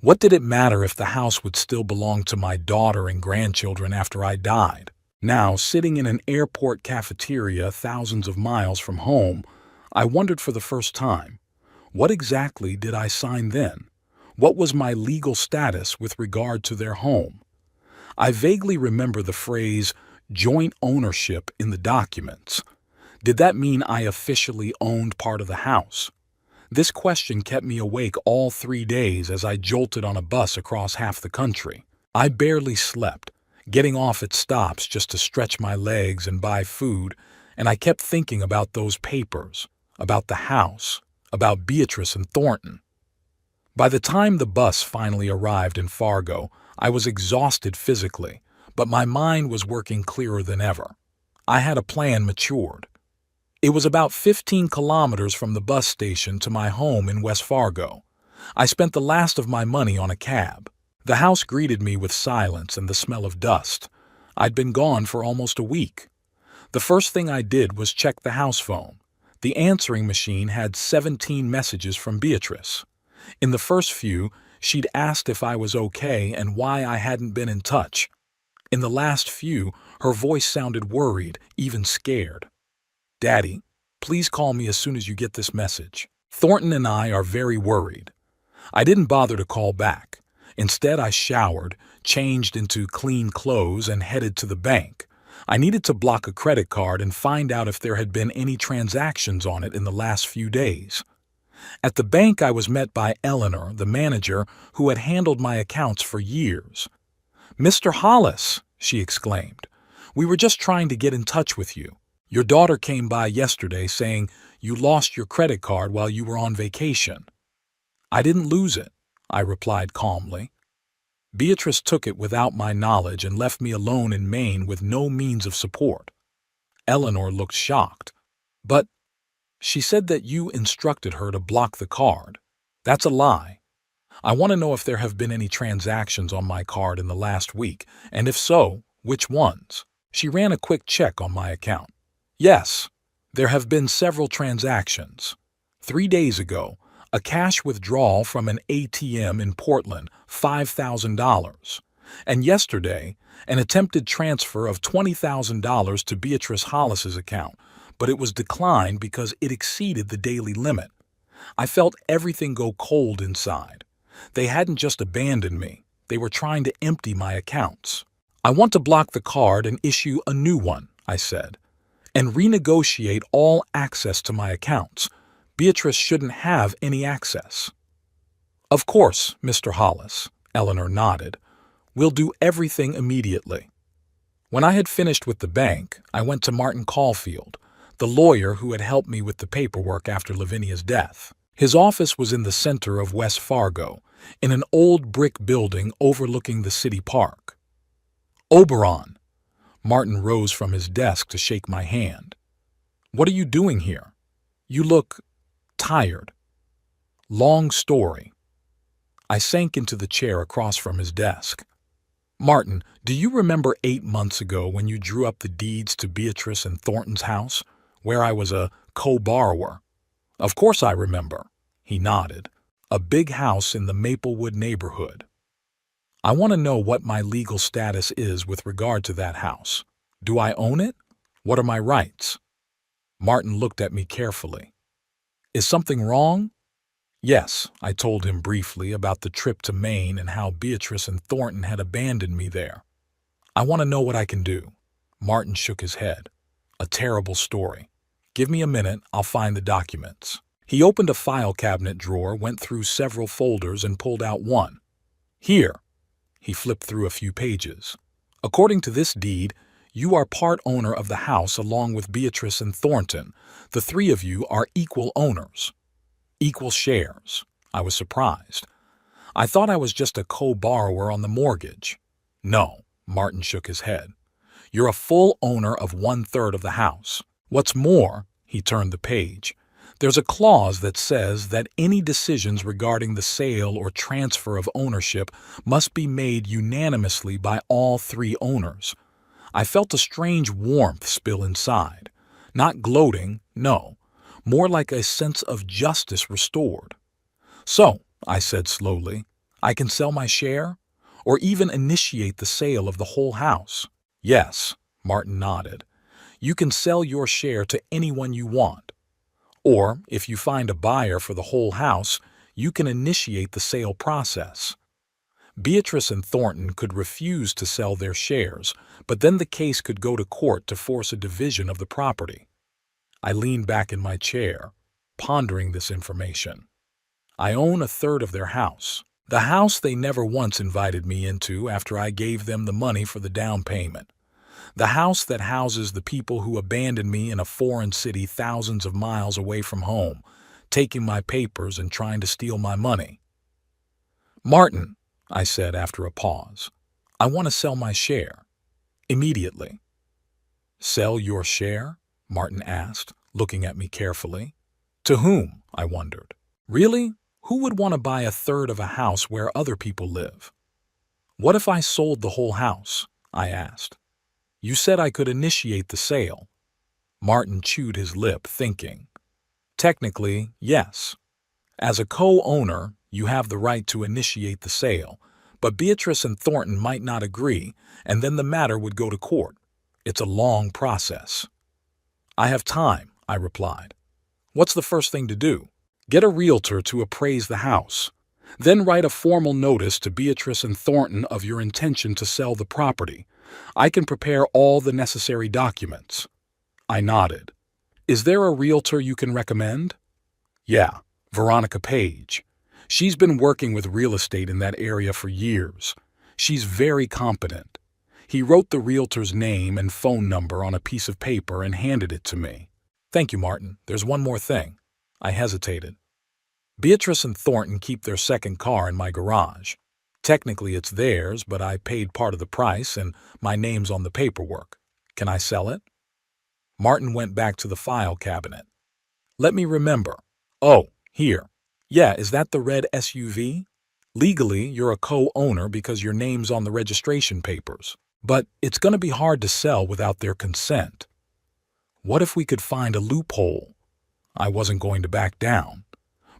[SPEAKER 1] What did it matter if the house would still belong to my daughter and grandchildren after I died? Now, sitting in an airport cafeteria thousands of miles from home, I wondered for the first time, what exactly did I sign then? What was my legal status with regard to their home? I vaguely remember the phrase joint ownership in the documents. Did that mean I officially owned part of the house? This question kept me awake all 3 days as I jolted on a bus across half the country. I barely slept, getting off at stops just to stretch my legs and buy food, and I kept thinking about those papers, about the house, about Beatrice and Thornton. By the time the bus finally arrived in Fargo, I was exhausted physically, but my mind was working clearer than ever. I had a plan matured. It was about 15 kilometers from the bus station to my home in West Fargo. I spent the last of my money on a cab. The house greeted me with silence and the smell of dust. I'd been gone for almost a week. The first thing I did was check the house phone. The answering machine had 17 messages from Beatrice. In the first few, she'd asked if I was okay and why I hadn't been in touch. In the last few, her voice sounded worried, even scared. "Daddy, please call me as soon as you get this message. Thornton and I are very worried." I didn't bother to call back. Instead, I showered, changed into clean clothes, and headed to the bank. I needed to block a credit card and find out if there had been any transactions on it in the last few days. At the bank, I was met by Eleanor, the manager, who had handled my accounts for years. "Mr. Hollis," she exclaimed, "we were just trying to get in touch with you. Your daughter came by yesterday saying you lost your credit card while you were on vacation." "I didn't lose it," I replied calmly. "Beatrice took it without my knowledge and left me alone in Maine with no means of support." Eleanor looked shocked. But she said that you instructed her to block the card. That's a lie. I want to know if there have been any transactions on my card in the last week, and if so, which ones? She ran a quick check on my account. Yes, there have been several transactions. 3 days ago, a cash withdrawal from an ATM in Portland, $5,000. And yesterday, an attempted transfer of $20,000 to Beatrice Hollis's account, but it was declined because it exceeded the daily limit. I felt everything go cold inside. They hadn't just abandoned me, they were trying to empty my accounts. I want to block the card and issue a new one, I said, and renegotiate all access to my accounts. Beatrice shouldn't have any access. Of course, Mr. Hollis, Eleanor nodded. We'll do everything immediately. When I had finished with the bank, I went to Martin Caulfield, the lawyer who had helped me with the paperwork after Lavinia's death. His office was in the center of West Fargo, in an old brick building overlooking the city park. Oberon. Martin rose from his desk to shake my hand. What are you doing here? You look tired. Long story. I sank into the chair across from his desk. Martin, do you remember 8 months ago when you drew up the deeds to Beatrice and Thornton's house, where I was a co-borrower? Of course I remember. He nodded. A big house in the Maplewood neighborhood. I want to know what my legal status is with regard to that house. Do I own it? What are my rights? Martin looked at me carefully. Is something wrong? Yes, I told him briefly about the trip to Maine and how Beatrice and Thornton had abandoned me there. I want to know what I can do. Martin shook his head. A terrible story. Give me a minute, I'll find the documents. He opened a file cabinet drawer, went through several folders, and pulled out one. Here. He flipped through a few pages. According to this deed, you are part owner of the house along with Beatrice and Thornton. The three of you are equal owners. Equal shares. I was surprised. I thought I was just a co-borrower on the mortgage. No, Martin shook his head. You're a full owner of 1/3 of the house. What's more, he turned the page, there's a clause that says that any decisions regarding the sale or transfer of ownership must be made unanimously by all three owners. I felt a strange warmth spill inside. Not gloating, no, more like a sense of justice restored. So, I said slowly, I can sell my share? Or even initiate the sale of the whole house? Yes, Martin nodded. You can sell your share to anyone you want. Or, if you find a buyer for the whole house, you can initiate the sale process. Beatrice and Thornton could refuse to sell their shares, but then the case could go to court to force a division of the property. I leaned back in my chair, pondering this information. I own 1/3 of their house, the house they never once invited me into after I gave them the money for the down payment. The house that houses the people who abandoned me in a foreign city thousands of miles away from home, taking my papers and trying to steal my money. Martin, I said after a pause, I want to sell my share. Immediately. Sell your share? Martin asked, looking at me carefully. To whom? I wondered. Really? Who would want to buy 1/3 of a house where other people live? What if I sold the whole house? I asked. You said I could initiate the sale. Martin chewed his lip, thinking. Technically, yes. As a co-owner, you have the right to initiate the sale, but Beatrice and Thornton might not agree, and then the matter would go to court. It's a long process. I have time, I replied. What's the first thing to do? Get a realtor to appraise the house. Then write a formal notice to Beatrice and Thornton of your intention to sell the property. I can prepare all the necessary documents. I nodded. Is there a realtor you can recommend? Yeah, Veronica Page. She's been working with real estate in that area for years. She's very competent. He wrote the realtor's name and phone number on a piece of paper and handed it to me. Thank you, Martin. There's one more thing. I hesitated. Beatrice and Thornton keep their second car in my garage. Technically it's theirs, but I paid part of the price and my name's on the paperwork. Can I sell it? Martin went back to the file cabinet. Let me remember. Oh, here. Yeah, is that the red SUV? Legally, you're a co-owner because your name's on the registration papers. But it's going to be hard to sell without their consent. What if we could find a loophole? I wasn't going to back down.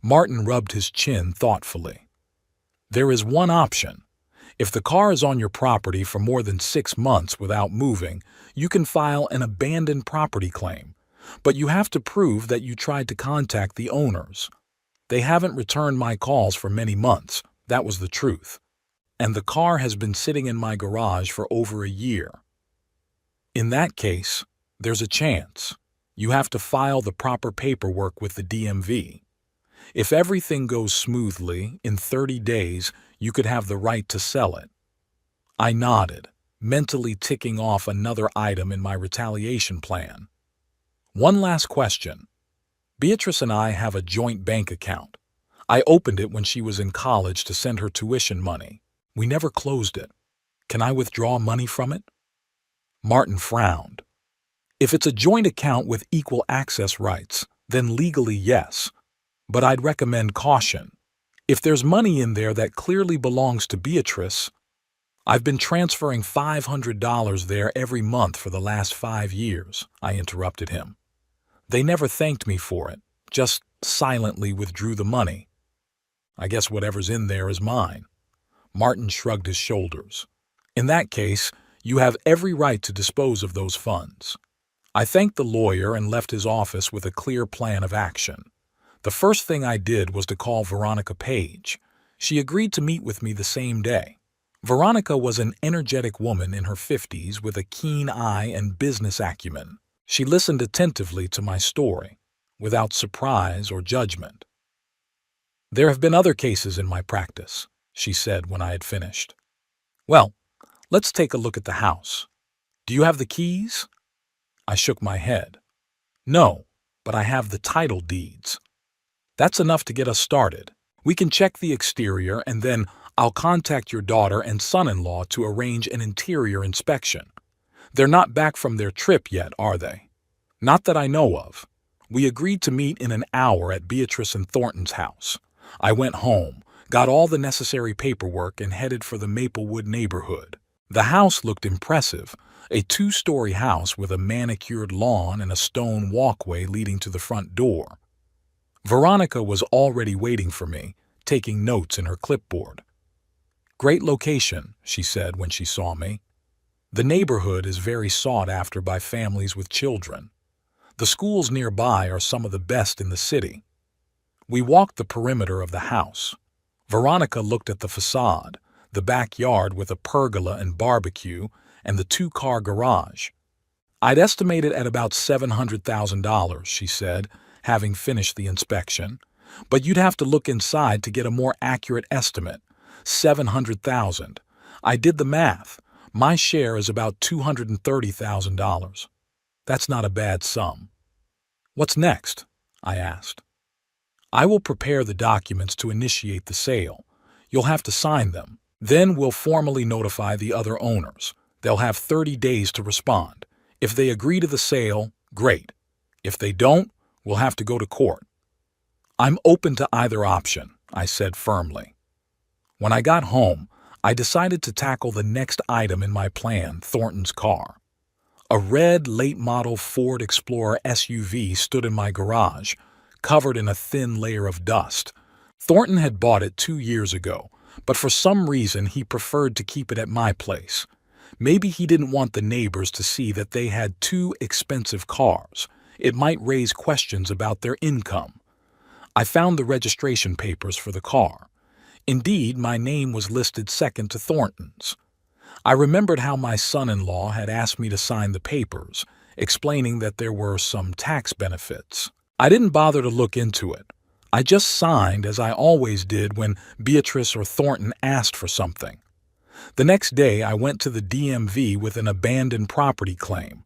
[SPEAKER 1] Martin rubbed his chin thoughtfully. There is one option. If the car is on your property for more than 6 months without moving, you can file an abandoned property claim. But you have to prove that you tried to contact the owners. They haven't returned my calls for many months. That was the truth. And the car has been sitting in my garage for over a year. In that case, there's a chance. You have to file the proper paperwork with the DMV. If everything goes smoothly, in 30 days, you could have the right to sell it. I nodded, mentally ticking off another item in my retaliation plan. One last question. Beatrice and I have a joint bank account. I opened it when she was in college to send her tuition money. We never closed it. Can I withdraw money from it? Martin frowned. If it's a joint account with equal access rights, then legally yes. But I'd recommend caution. If there's money in there that clearly belongs to Beatrice, I've been transferring $500 there every month for the last 5 years, I interrupted him. They never thanked me for it, just silently withdrew the money. I guess whatever's in there is mine. Martin shrugged his shoulders. In that case, you have every right to dispose of those funds. I thanked the lawyer and left his office with a clear plan of action. The first thing I did was to call Veronica Page. She agreed to meet with me the same day. Veronica was an energetic woman in her 50s with a keen eye and business acumen. She listened attentively to my story, without surprise or judgment. There have been other cases in my practice, she said when I had finished. Well, let's take a look at the house. Do you have the keys? I shook my head. No, but I have the title deeds. That's enough to get us started. We can check the exterior and then I'll contact your daughter and son-in-law to arrange an interior inspection. They're not back from their trip yet, are they? Not that I know of. We agreed to meet in an hour at Beatrice and Thornton's house. I went home, got all the necessary paperwork, and headed for the Maplewood neighborhood. The house looked impressive, a 2-story house with a manicured lawn and a stone walkway leading to the front door. Veronica was already waiting for me, taking notes in her clipboard. Great location, she said when she saw me. The neighborhood is very sought after by families with children. The schools nearby are some of the best in the city. We walked the perimeter of the house. Veronica looked at the facade, the backyard with a pergola and barbecue, and the 2-car garage. I'd estimate it at about $700,000, she said, having finished the inspection. But you'd have to look inside to get a more accurate estimate. $700,000. I did the math. My share is about $230,000. That's not a bad sum. What's next? I asked. I will prepare the documents to initiate the sale. You'll have to sign them. Then we'll formally notify the other owners. They'll have 30 days to respond. If they agree to the sale, great. If they don't, we'll have to go to court. I'm open to either option, I said firmly. When I got home, I decided to tackle the next item in my plan, Thornton's car. A red late-model Ford Explorer SUV stood in my garage, covered in a thin layer of dust. Thornton had bought it 2 years ago, but for some reason he preferred to keep it at my place. Maybe he didn't want the neighbors to see that they had 2 expensive cars. It might raise questions about their income. I found the registration papers for the car. Indeed, my name was listed second to Thornton's. I remembered how my son-in-law had asked me to sign the papers, explaining that there were some tax benefits. I didn't bother to look into it. I just signed as I always did when Beatrice or Thornton asked for something. The next day, I went to the DMV with an abandoned property claim.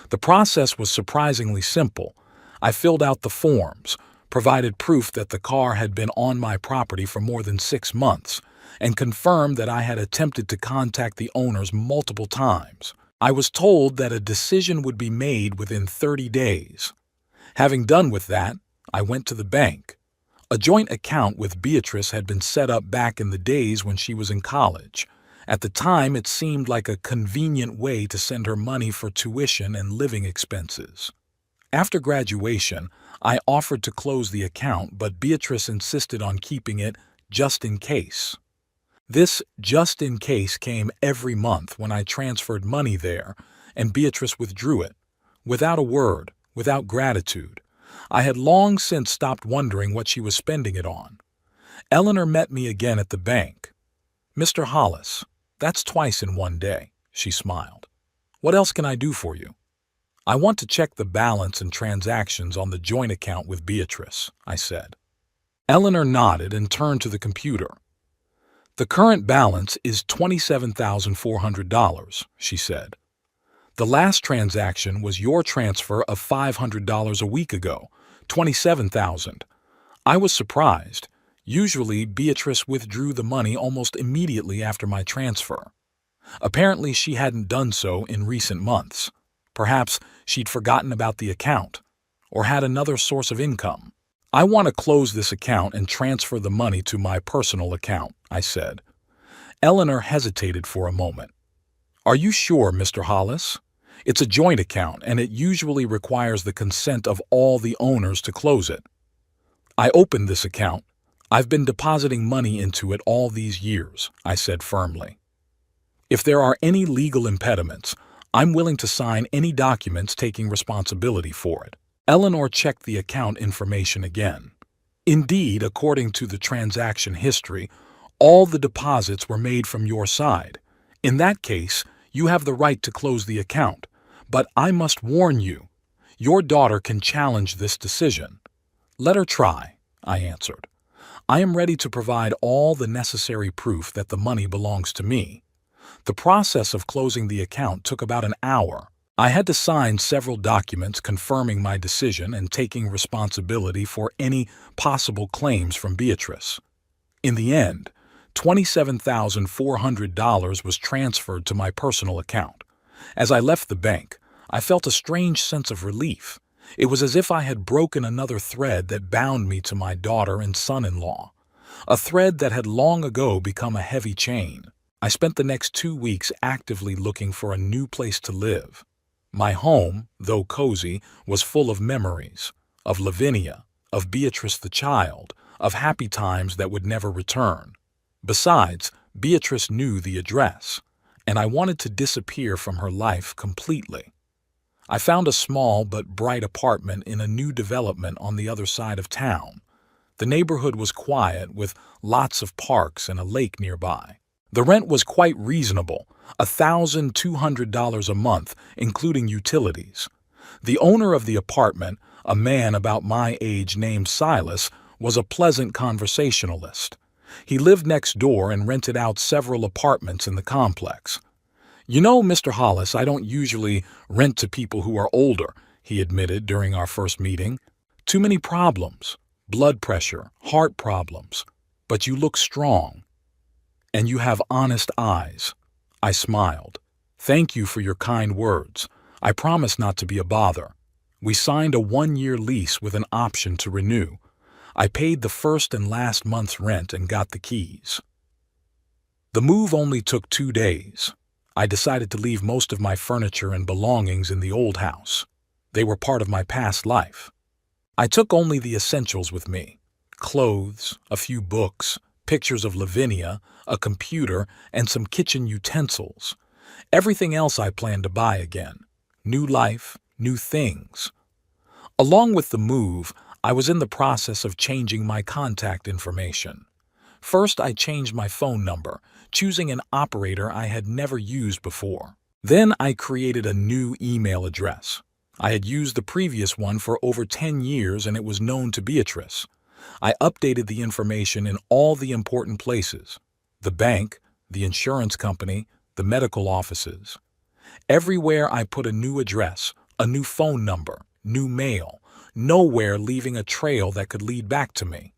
[SPEAKER 1] The process was surprisingly simple. I filled out the forms, provided proof that the car had been on my property for more than 6 months, and confirmed that I had attempted to contact the owners multiple times. I was told that a decision would be made within 30 days. Having done with that, I went to the bank. A joint account with Beatrice had been set up back in the days when she was in college. At the time, it seemed like a convenient way to send her money for tuition and living expenses. After graduation, I offered to close the account, but Beatrice insisted on keeping it just in case. This just in case came every month when I transferred money there, and Beatrice withdrew it, without a word, without gratitude. I had long since stopped wondering what she was spending it on. Eleanor met me again at the bank. "Mr. Hollis, that's twice in one day," she smiled. "What else can I do for you?" "I want to check the balance and transactions on the joint account with Beatrice," I said. Eleanor nodded and turned to the computer. "The current balance is $27,400, she said. "The last transaction was your transfer of $500 a week ago, $27,000. I was surprised. Usually, Beatrice withdrew the money almost immediately after my transfer. Apparently, she hadn't done so in recent months. Perhaps she'd forgotten about the account, or had another source of income. "I want to close this account and transfer the money to my personal account," I said. Eleanor hesitated for a moment. "Are you sure, Mr. Hollis? It's a joint account, and it usually requires the consent of all the owners to close it." "I opened this account. I've been depositing money into it all these years," I said firmly. "If there are any legal impediments, I'm willing to sign any documents taking responsibility for it." Eleanor checked the account information again. Indeed, according to the transaction history, all the deposits were made from your side. In that case, you have the right to close the account. But I must warn you, your daughter can challenge this decision. "Let her try," I answered. "I am ready to provide all the necessary proof that the money belongs to me." The process of closing the account took about an hour. I had to sign several documents confirming my decision and taking responsibility for any possible claims from Beatrice. In the end, $27,400 was transferred to my personal account. As I left the bank, I felt a strange sense of relief. It was as if I had broken another thread that bound me to my daughter and son-in-law, a thread that had long ago become a heavy chain. I spent the next 2 weeks actively looking for a new place to live. My home, though cozy, was full of memories, of Lavinia, of Beatrice the child, of happy times that would never return. Besides, Beatrice knew the address, and I wanted to disappear from her life completely. I found a small but bright apartment in a new development on the other side of town. The neighborhood was quiet, with lots of parks and a lake nearby. The rent was quite reasonable, $1,200 a month, including utilities. The owner of the apartment, a man about my age named Silas, was a pleasant conversationalist. He lived next door and rented out several apartments in the complex. "You know, Mr. Hollis, I don't usually rent to people who are older," he admitted during our first meeting. "Too many problems, blood pressure, heart problems. But you look strong. And you have honest eyes." I smiled. "Thank you for your kind words. I promise not to be a bother." We signed a 1-year lease with an option to renew. I paid the first and last month's rent and got the keys. The move only took 2 days. I decided to leave most of my furniture and belongings in the old house. They were part of my past life. I took only the essentials with me: clothes, a few books, pictures of Lavinia, a computer, and some kitchen utensils. Everything else I planned to buy again. New life, new things. Along with the move, I was in the process of changing my contact information. First, I changed my phone number, choosing an operator I had never used before. Then I created a new email address. I had used the previous one for over 10 years and it was known to Beatrice. I updated the information in all the important places: the bank, the insurance company, the medical offices. Everywhere I put a new address, a new phone number, new mail, nowhere leaving a trail that could lead back to me.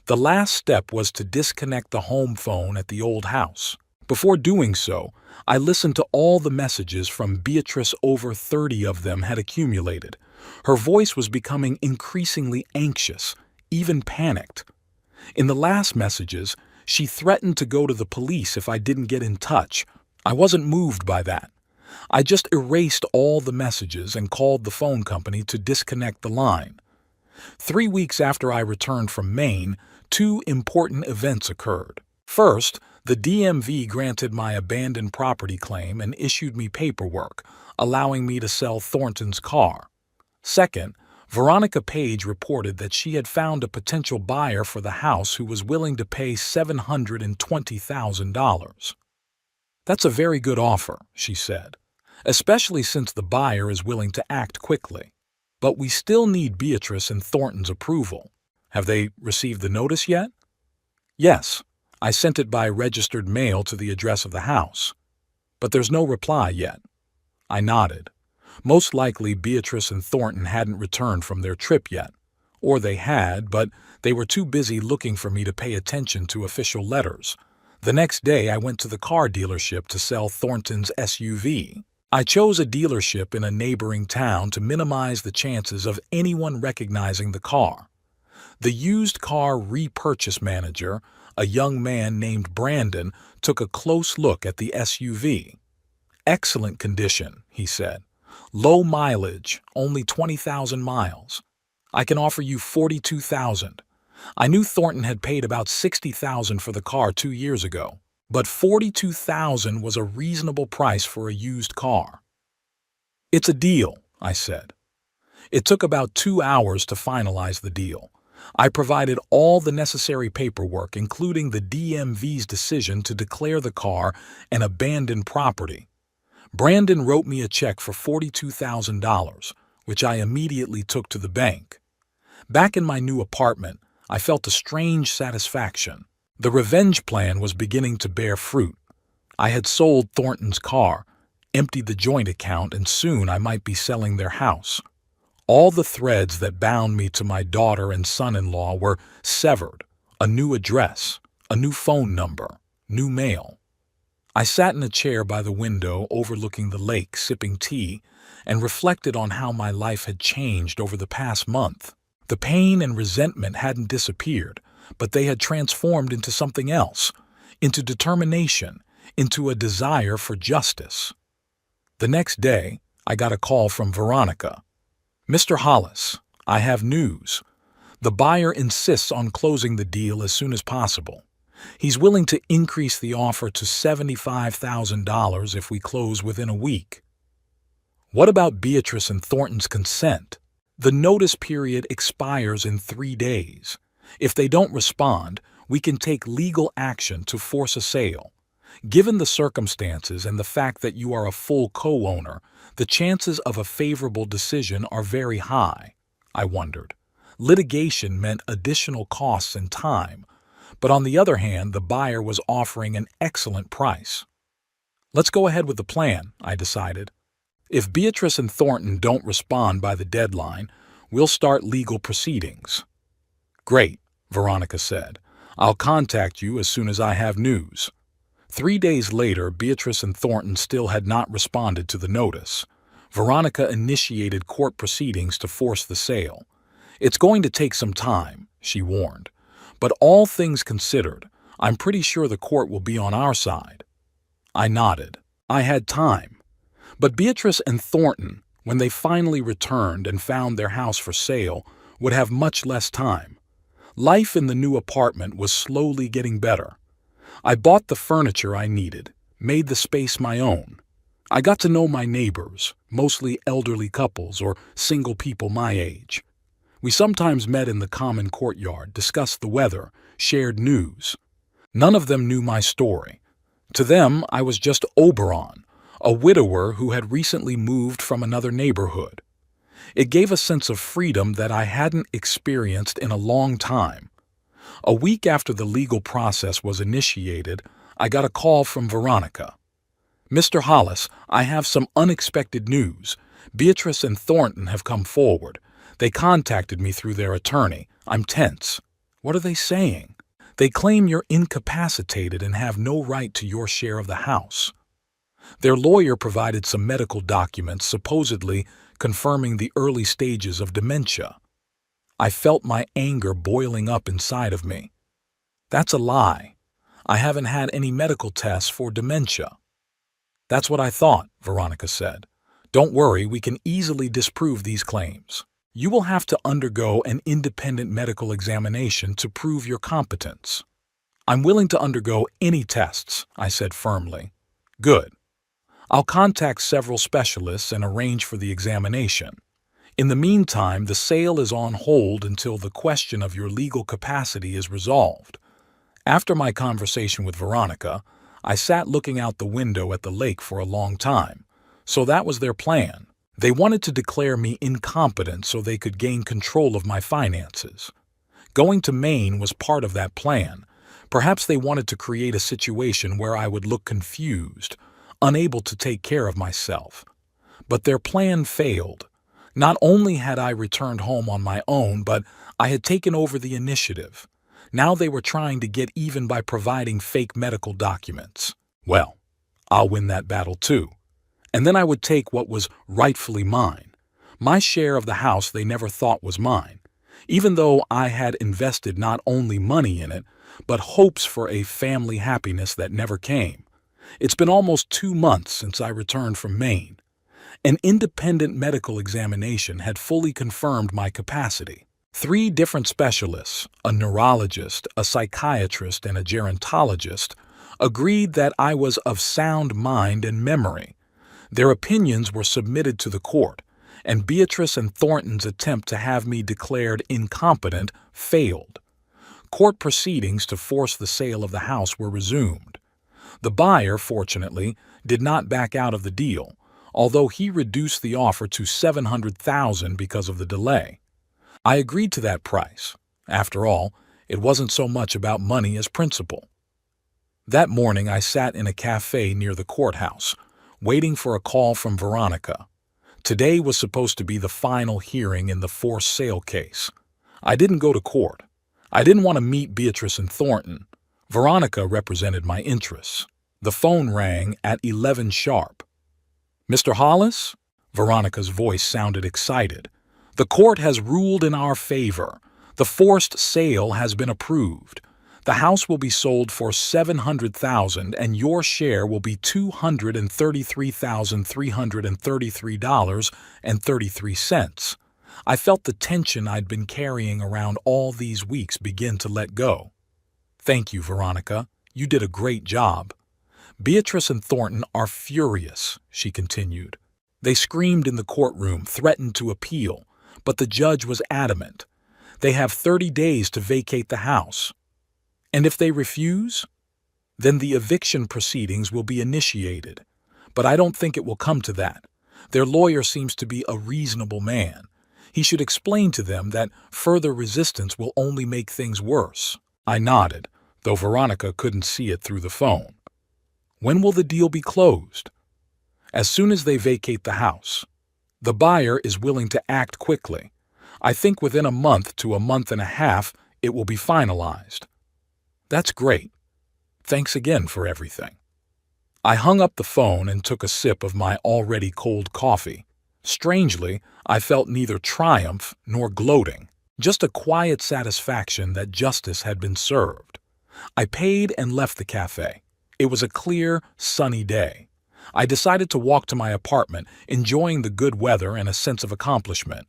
[SPEAKER 1] The last step was to disconnect the home phone at the old house. Before doing so, I listened to all the messages from Beatrice. Over 30 of them had accumulated. Her voice was becoming increasingly anxious, even panicked. In the last messages, she threatened to go to the police if I didn't get in touch. I wasn't moved by that. I just erased all the messages and called the phone company to disconnect the line. 3 weeks after I returned from Maine, two important events occurred. First, the DMV granted my abandoned property claim and issued me paperwork, allowing me to sell Thornton's car. Second, Veronica Page reported that she had found a potential buyer for the house who was willing to pay $720,000. "That's a very good offer," she said, "especially since the buyer is willing to act quickly. But we still need Beatrice and Thornton's approval. Have they received the notice yet?" "Yes, I sent it by registered mail to the address of the house. But there's no reply yet." I nodded. Most likely Beatrice and Thornton hadn't returned from their trip yet. Or they had, but they were too busy looking for me to pay attention to official letters. The next day I went to the car dealership to sell Thornton's SUV. I chose a dealership in a neighboring town to minimize the chances of anyone recognizing the car. The used car repurchase manager, a young man named Brandon, took a close look at the SUV. "Excellent condition," he said. "Low mileage, only 20,000 miles. I can offer you 42,000. I knew Thornton had paid about 60,000 for the car 2 years ago, but 42,000 was a reasonable price for a used car." "It's a deal," I said. It took about 2 hours to finalize the deal. I provided all the necessary paperwork, including the DMV's decision to declare the car an abandoned property. Brandon wrote me a check for $42,000, which I immediately took to the bank. Back in my new apartment, I felt a strange satisfaction. The revenge plan was beginning to bear fruit. I had sold Thornton's car, emptied the joint account, and soon I might be selling their house. All the threads that bound me to my daughter and son-in-law were severed. A new address, a new phone number, new mail. I sat in a chair by the window overlooking the lake, sipping tea, and reflected on how my life had changed over the past month. The pain and resentment hadn't disappeared, but they had transformed into something else, into determination, into a desire for justice. The next day, I got a call from Veronica. "Mr. Hollis, I have news. The buyer insists on closing the deal as soon as possible. He's willing to increase the offer to $75,000 if we close within a week." "What about Beatrice and Thornton's consent?" "The notice period expires in 3 days. If they don't respond, we can take legal action to force a sale. Given the circumstances and the fact that you are a full co-owner, the chances of a favorable decision are very high." I wondered. Litigation meant additional costs and time, but on the other hand, the buyer was offering an excellent price. "Let's go ahead with the plan," I decided. "If Beatrice and Thornton don't respond by the deadline, we'll start legal proceedings." "Great," Veronica said. "I'll contact you as soon as I have news." 3 days later, Beatrice and Thornton still had not responded to the notice. Veronica initiated court proceedings to force the sale. "It's going to take some time," she warned. "But all things considered, I'm pretty sure the court will be on our side." I nodded. I had time. But Beatrice and Thornton, when they finally returned and found their house for sale, would have much less time. Life in the new apartment was slowly getting better. I bought the furniture I needed, made the space my own. I got to know my neighbors, mostly elderly couples or single people my age. We sometimes met in the common courtyard, discussed the weather, shared news. None of them knew my story. To them, I was just Oberon, a widower who had recently moved from another neighborhood. It gave a sense of freedom that I hadn't experienced in a long time. A week after the legal process was initiated, I got a call from Veronica. "Mr. Hollis, I have some unexpected news. Beatrice and Thornton have come forward. They contacted me through their attorney. I'm tense." "What are they saying?" They claim you're incapacitated and have no right to your share of the house. Their lawyer provided some medical documents supposedly confirming the early stages of dementia. I felt my anger boiling up inside of me. That's a lie. I haven't had any medical tests for dementia. That's what I thought, Veronica said. Don't worry, we can easily disprove these claims. You will have to undergo an independent medical examination to prove your competence. I'm willing to undergo any tests, I said firmly. Good. I'll contact several specialists and arrange for the examination. In the meantime, the sale is on hold until the question of your legal capacity is resolved. After my conversation with Veronica, I sat looking out the window at the lake for a long time. So that was their plan. They wanted to declare me incompetent so they could gain control of my finances. Going to Maine was part of that plan. Perhaps they wanted to create a situation where I would look confused, unable to take care of myself. But their plan failed. Not only had I returned home on my own, but I had taken over the initiative. Now they were trying to get even by providing fake medical documents. Well, I'll win that battle too. And then I would take what was rightfully mine. My share of the house they never thought was mine, even though I had invested not only money in it, but hopes for a family happiness that never came. It's been almost 2 months since I returned from Maine. An independent medical examination had fully confirmed my capacity. 3 different specialists, a neurologist, a psychiatrist, and a gerontologist, agreed that I was of sound mind and memory. Their opinions were submitted to the court, and Beatrice and Thornton's attempt to have me declared incompetent failed. Court proceedings to force the sale of the house were resumed. The buyer, fortunately, did not back out of the deal, although he reduced the offer to $700,000 because of the delay. I agreed to that price. After all, it wasn't so much about money as principle. That morning I sat in a cafe near the courthouse, waiting for a call from Veronica. Today was supposed to be the final hearing in the forced sale case. I didn't go to court. I didn't want to meet Beatrice and Thornton. Veronica represented my interests. The phone rang at 11 sharp. Mr. Hollis? Veronica's voice sounded excited. The court has ruled in our favor. The forced sale has been approved. The house will be sold for $700,000 and your share will be $233,333.33. I felt the tension I'd been carrying around all these weeks begin to let go. Thank you, Veronica. You did a great job. Beatrice and Thornton are furious, she continued. They screamed in the courtroom, threatened to appeal, but the judge was adamant. They have 30 days to vacate the house. And if they refuse, then the eviction proceedings will be initiated. But I don't think it will come to that. Their lawyer seems to be a reasonable man. He should explain to them that further resistance will only make things worse. I nodded, though Veronica couldn't see it through the phone. When will the deal be closed? As soon as they vacate the house. The buyer is willing to act quickly. I think within a month to a month and a half, it will be finalized. That's great. Thanks again for everything. I hung up the phone and took a sip of my already cold coffee. Strangely, I felt neither triumph nor gloating, just a quiet satisfaction that justice had been served. I paid and left the cafe. It was a clear, sunny day. I decided to walk to my apartment, enjoying the good weather and a sense of accomplishment.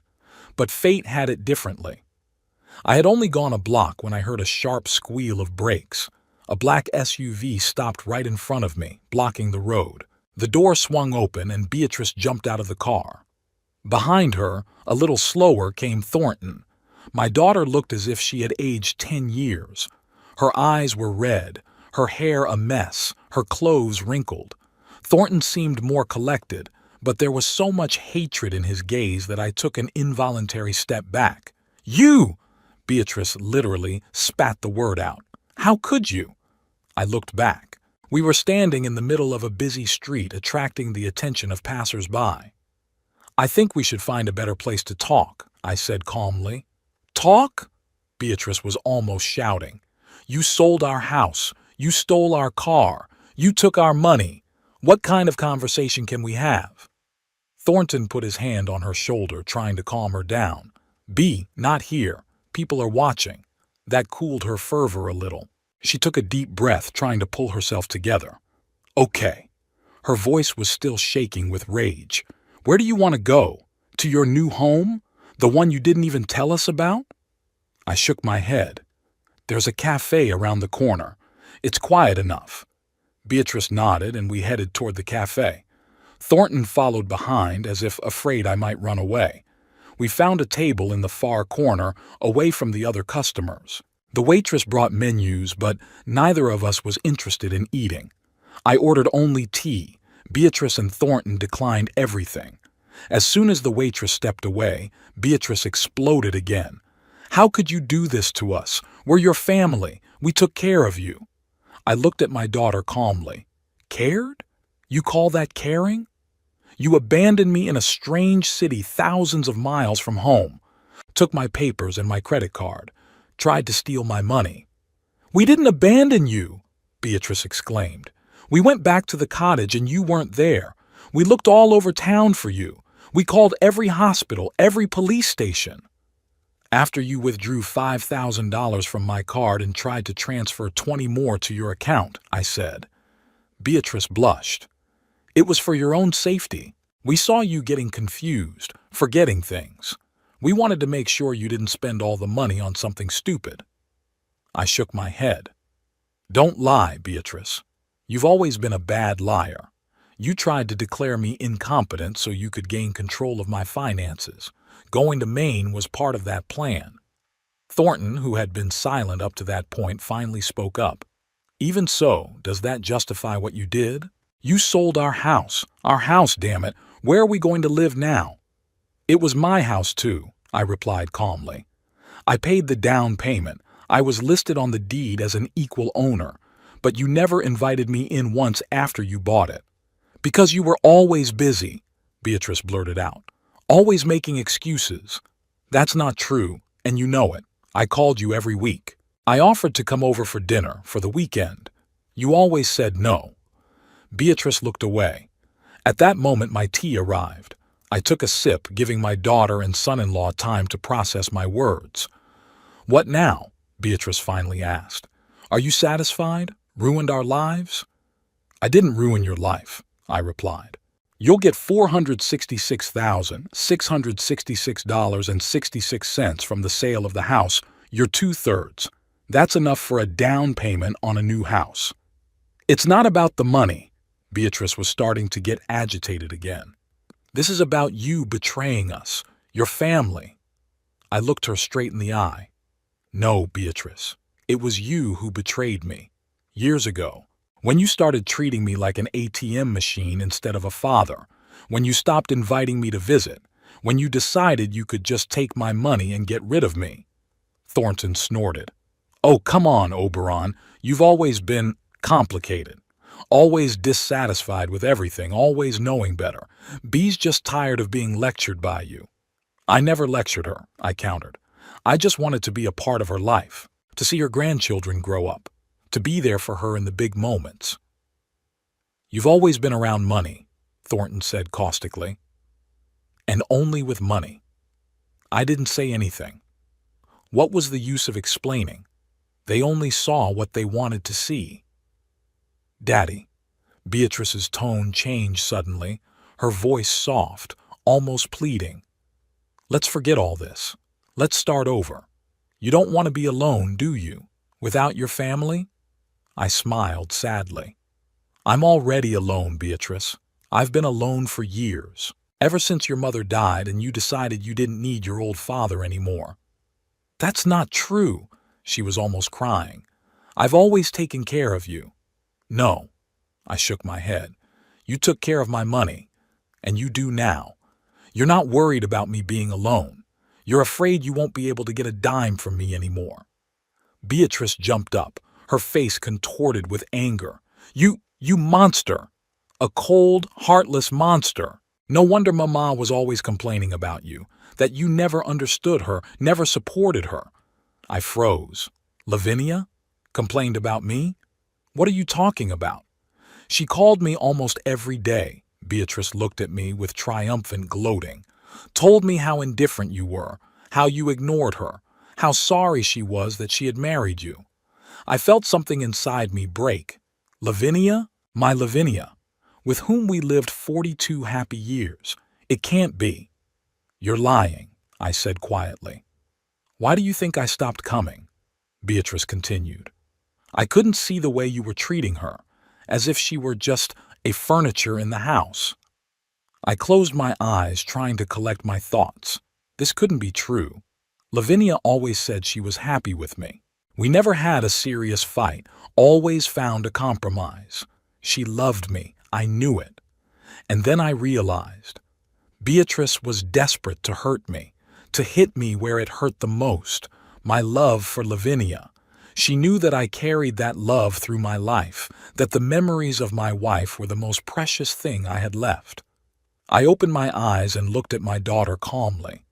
[SPEAKER 1] But fate had it differently. I had only gone a block when I heard a sharp squeal of brakes. A black SUV stopped right in front of me, blocking the road. The door swung open and Beatrice jumped out of the car. Behind her, a little slower, came Thornton. My daughter looked as if she had aged 10 years. Her eyes were red, her hair a mess, her clothes wrinkled. Thornton seemed more collected, but there was so much hatred in his gaze that I took an involuntary step back. "You!" Beatrice literally spat the word out. "How could you?" I looked back. We were standing in the middle of a busy street, attracting the attention of passers-by. "I think we should find a better place to talk," I said calmly. "Talk?" Beatrice was almost shouting. You sold our house. You stole our car. You took our money. What kind of conversation can we have?" Thornton put his hand on her shoulder, trying to calm her down. "B, not here. People are watching." That cooled her fervor a little. She took a deep breath, trying to pull herself together. "Okay." Her voice was still shaking with rage. "Where do you want to go? To your new home? The one you didn't even tell us about?" I shook my head. "There's a cafe around the corner. It's quiet enough." Beatrice nodded, and we headed toward the cafe. Thornton followed behind, as if afraid I might run away. We found a table in the far corner, away from the other customers. The waitress brought menus, but neither of us was interested in eating. I ordered only tea. Beatrice and Thornton declined everything. As soon as the waitress stepped away, Beatrice exploded again. "How could you do this to us? We're your family. We took care of you." I looked at my daughter calmly. "Cared? You call that caring? You abandoned me in a strange city thousands of miles from home, took my papers and my credit card, tried to steal my money." "We didn't abandon you," Beatrice exclaimed. "We went back to the cottage and you weren't there. We looked all over town for you. We called every hospital, every police station." "After you withdrew $5,000 from my card and tried to transfer 20 more to your account," I said. Beatrice blushed. "It was for your own safety. We saw you getting confused, forgetting things. We wanted to make sure you didn't spend all the money on something stupid." I shook my head. "Don't lie, Beatrice. You've always been a bad liar. You tried to declare me incompetent so you could gain control of my finances. Going to Maine was part of that plan." Thornton, who had been silent up to that point, finally spoke up. "Even so, does that justify what you did? You sold our house, damn it. Where are we going to live now?" "It was my house too," I replied calmly. "I paid the down payment. I was listed on the deed as an equal owner, but you never invited me in once after you bought it." "Because you were always busy," Beatrice blurted out. "Always making excuses." "That's not true, and you know it. I called you every week. I offered to come over for dinner, for the weekend. You always said no." Beatrice looked away. At that moment my tea arrived. I took a sip, giving my daughter and son-in-law time to process my words. "What now?" Beatrice finally asked. "Are you satisfied? Ruined our lives?" "I didn't ruin your life," I replied. "You'll get $466,666.66 from the sale of the house, your 2/3. That's enough for a down payment on a new house." "It's not about the money." Beatrice was starting to get agitated again. "This is about you betraying us, your family." I looked her straight in the eye. "No, Beatrice, it was you who betrayed me. Years ago, when you started treating me like an ATM machine instead of a father, when you stopped inviting me to visit, when you decided you could just take my money and get rid of me." Thornton snorted. "Oh, come on, Oberon. You've always been complicated. Always dissatisfied with everything, always knowing better. Bee's just tired of being lectured by you." "I never lectured her," I countered. "I just wanted to be a part of her life, to see her grandchildren grow up, to be there for her in the big moments." "You've always been around money," Thornton said caustically. "And only with money." I didn't say anything. What was the use of explaining? They only saw what they wanted to see. "Daddy," Beatrice's tone changed suddenly, her voice soft, almost pleading. "Let's forget all this. Let's start over. You don't want to be alone, do you? Without your family?" I smiled sadly. "I'm already alone, Beatrice. I've been alone for years, ever since your mother died and you decided you didn't need your old father anymore." "That's not true," she was almost crying. "I've always taken care of you." "No," I shook my head. "You took care of my money, and you do now. You're not worried about me being alone. You're afraid you won't be able to get a dime from me anymore." Beatrice jumped up, her face contorted with anger. You monster! A cold, heartless monster! No wonder Mama was always complaining about you, that you never understood her, never supported her." I froze. "Lavinia? Complained about me? What are you talking about? She called me almost every day. Beatrice looked at me with triumphant gloating. Told me how indifferent you were, how you ignored her, how sorry she was that she had married you. I felt something inside me break. Lavinia? My Lavinia, with whom we lived 42 happy years. It can't be. You're lying, I said quietly. Why do you think I stopped coming? Beatrice continued. I couldn't see the way you were treating her, as if she were just a furniture in the house. I closed my eyes, trying to collect my thoughts. This couldn't be true. Lavinia always said she was happy with me. We never had a serious fight, always found a compromise. She loved me, I knew it. And then I realized. Beatrice was desperate to hurt me, to hit me where it hurt the most, my love for Lavinia. She knew that I carried that love through my life, that the memories of my wife were the most precious thing I had left. I opened my eyes and looked at my daughter calmly.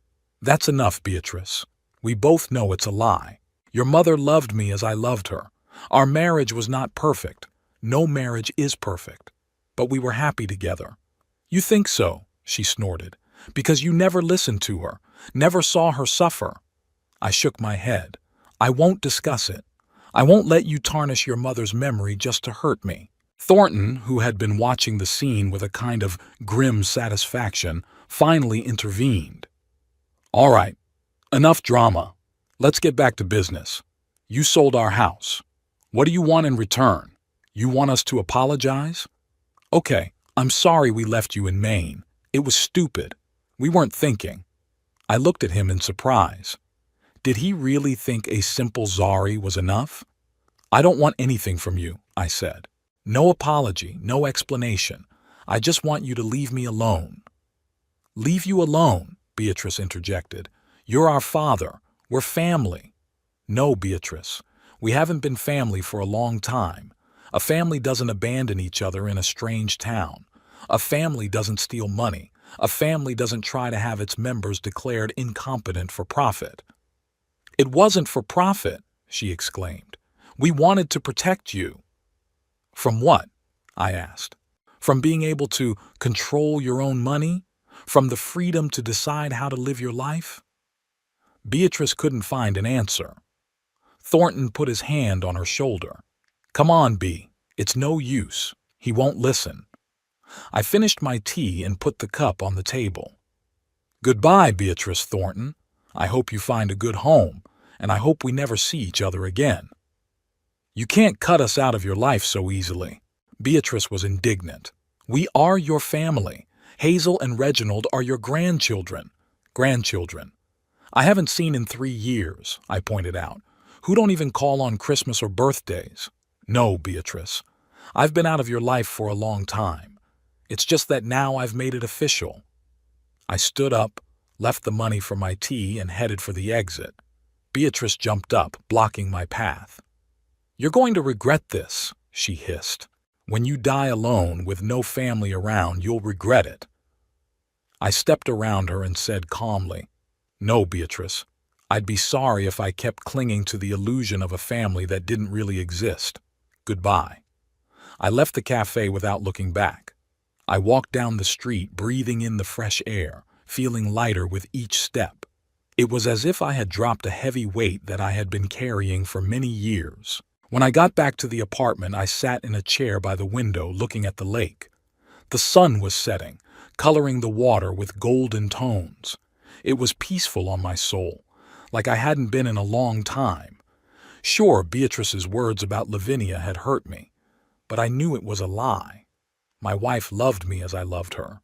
[SPEAKER 1] That's enough, Beatrice. We both know it's a lie. Your mother loved me as I loved her. Our marriage was not perfect. No marriage is perfect. But we were happy together. You think so, she snorted, because you never listened to her, never saw her suffer. I shook my head. I won't discuss it. I won't let you tarnish your mother's memory just to hurt me. Thornton, who had been watching the scene with a kind of grim satisfaction, finally intervened. All right, enough drama. Let's get back to business. You sold our house. What do you want in return? You want us to apologize? Okay, I'm sorry we left you in Maine. It was stupid. We weren't thinking. I looked at him in surprise. Did he really think a simple sorry was enough? I don't want anything from you, I said. No apology, no explanation. I just want you to leave me alone. Leave you alone, Beatrice interjected. You're our father. We're family. No, Beatrice. We haven't been family for a long time. A family doesn't abandon each other in a strange town. A family doesn't steal money. A family doesn't try to have its members declared incompetent for profit. It wasn't for profit, she exclaimed. We wanted to protect you. From what? I asked. From being able to control your own money? From the freedom to decide how to live your life? Beatrice couldn't find an answer. Thornton put his hand on her shoulder. Come on, Bea. It's no use. He won't listen. I finished my tea and put the cup on the table. Goodbye, Beatrice Thornton. I hope you find a good home, and I hope we never see each other again. You can't cut us out of your life so easily. Beatrice was indignant. We are your family. Hazel and Reginald are your grandchildren. Grandchildren. I haven't seen in 3 years, I pointed out, who don't even call on Christmas or birthdays. No, Beatrice. I've been out of your life for a long time. It's just that now I've made it official. I stood up, left the money for my tea, and headed for the exit. Beatrice jumped up, blocking my path. You're going to regret this, she hissed. When you die alone with no family around, you'll regret it. I stepped around her and said calmly, No, Beatrice. I'd be sorry if I kept clinging to the illusion of a family that didn't really exist. Goodbye. I left the cafe without looking back. I walked down the street, breathing in the fresh air, feeling lighter with each step. It was as if I had dropped a heavy weight that I had been carrying for many years. When I got back to the apartment, I sat in a chair by the window looking at the lake. The sun was setting, coloring the water with golden tones. It was peaceful on my soul, like I hadn't been in a long time. Sure, Beatrice's words about Lavinia had hurt me, but I knew it was a lie. My wife loved me as I loved her.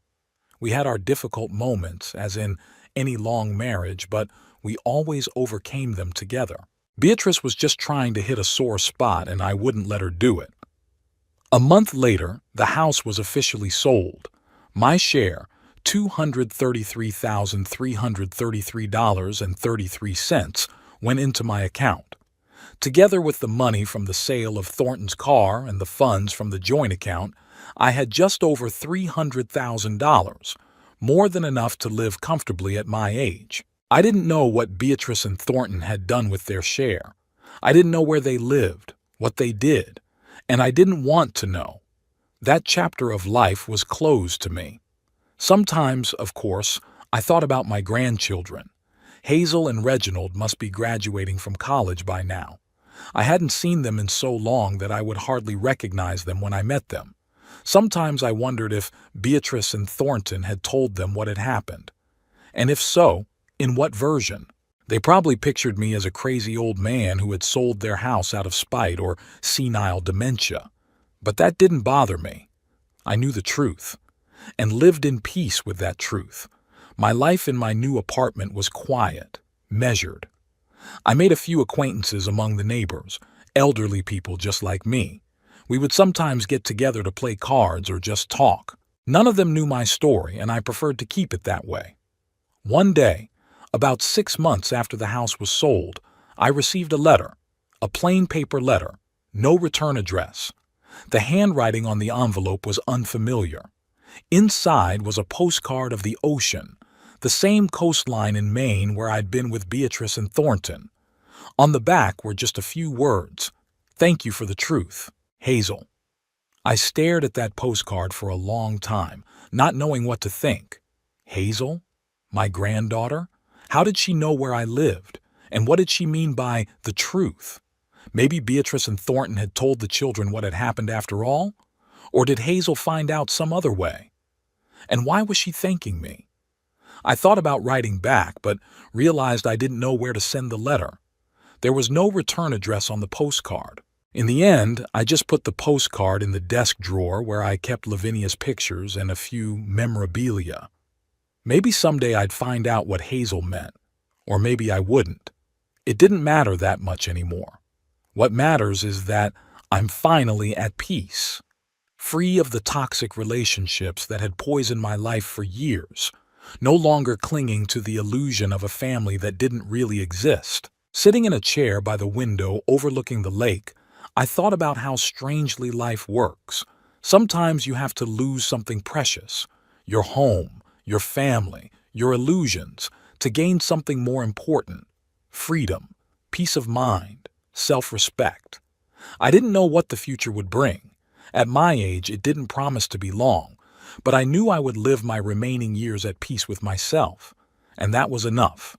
[SPEAKER 1] We had our difficult moments, as in any long marriage, but we always overcame them together. Beatrice was just trying to hit a sore spot, and I wouldn't let her do it. A month later, the house was officially sold. My share, $233,333.33, went into my account. Together with the money from the sale of Thornton's car and the funds from the joint account, I had just over $300,000, more than enough to live comfortably at my age. I didn't know what Beatrice and Thornton had done with their share. I didn't know where they lived, what they did, and I didn't want to know. That chapter of life was closed to me. Sometimes, of course, I thought about my grandchildren. Hazel and Reginald must be graduating from college by now. I hadn't seen them in so long that I would hardly recognize them when I met them. Sometimes I wondered if Beatrice and Thornton had told them what had happened. And if so, in what version? They probably pictured me as a crazy old man who had sold their house out of spite or senile dementia. But that didn't bother me. I knew the truth, and lived in peace with that truth. My life in my new apartment was quiet, measured. I made a few acquaintances among the neighbors, elderly people just like me. We would sometimes get together to play cards or just talk. None of them knew my story, and I preferred to keep it that way. One day, about 6 months after the house was sold, I received a letter, a plain paper letter, no return address. The handwriting on the envelope was unfamiliar. Inside was a postcard of the ocean, the same coastline in Maine where I'd been with Beatrice and Thornton. On the back were just a few words. "Thank you for the truth, Hazel." I stared at that postcard for a long time, not knowing what to think. Hazel? My granddaughter? How did she know where I lived? And what did she mean by the truth? Maybe Beatrice and Thornton had told the children what had happened after all? Or did Hazel find out some other way? And why was she thanking me? I thought about writing back, but realized I didn't know where to send the letter. There was no return address on the postcard. In the end, I just put the postcard in the desk drawer where I kept Lavinia's pictures and a few memorabilia. Maybe someday I'd find out what Hazel meant, or maybe I wouldn't. It didn't matter that much anymore. What matters is that I'm finally at peace, free of the toxic relationships that had poisoned my life for years, no longer clinging to the illusion of a family that didn't really exist. Sitting in a chair by the window overlooking the lake, I thought about how strangely life works. Sometimes you have to lose something precious, your home, your family, your illusions, to gain something more important: freedom, peace of mind, self-respect. I didn't know what the future would bring. At my age, it didn't promise to be long, but I knew I would live my remaining years at peace with myself, and that was enough.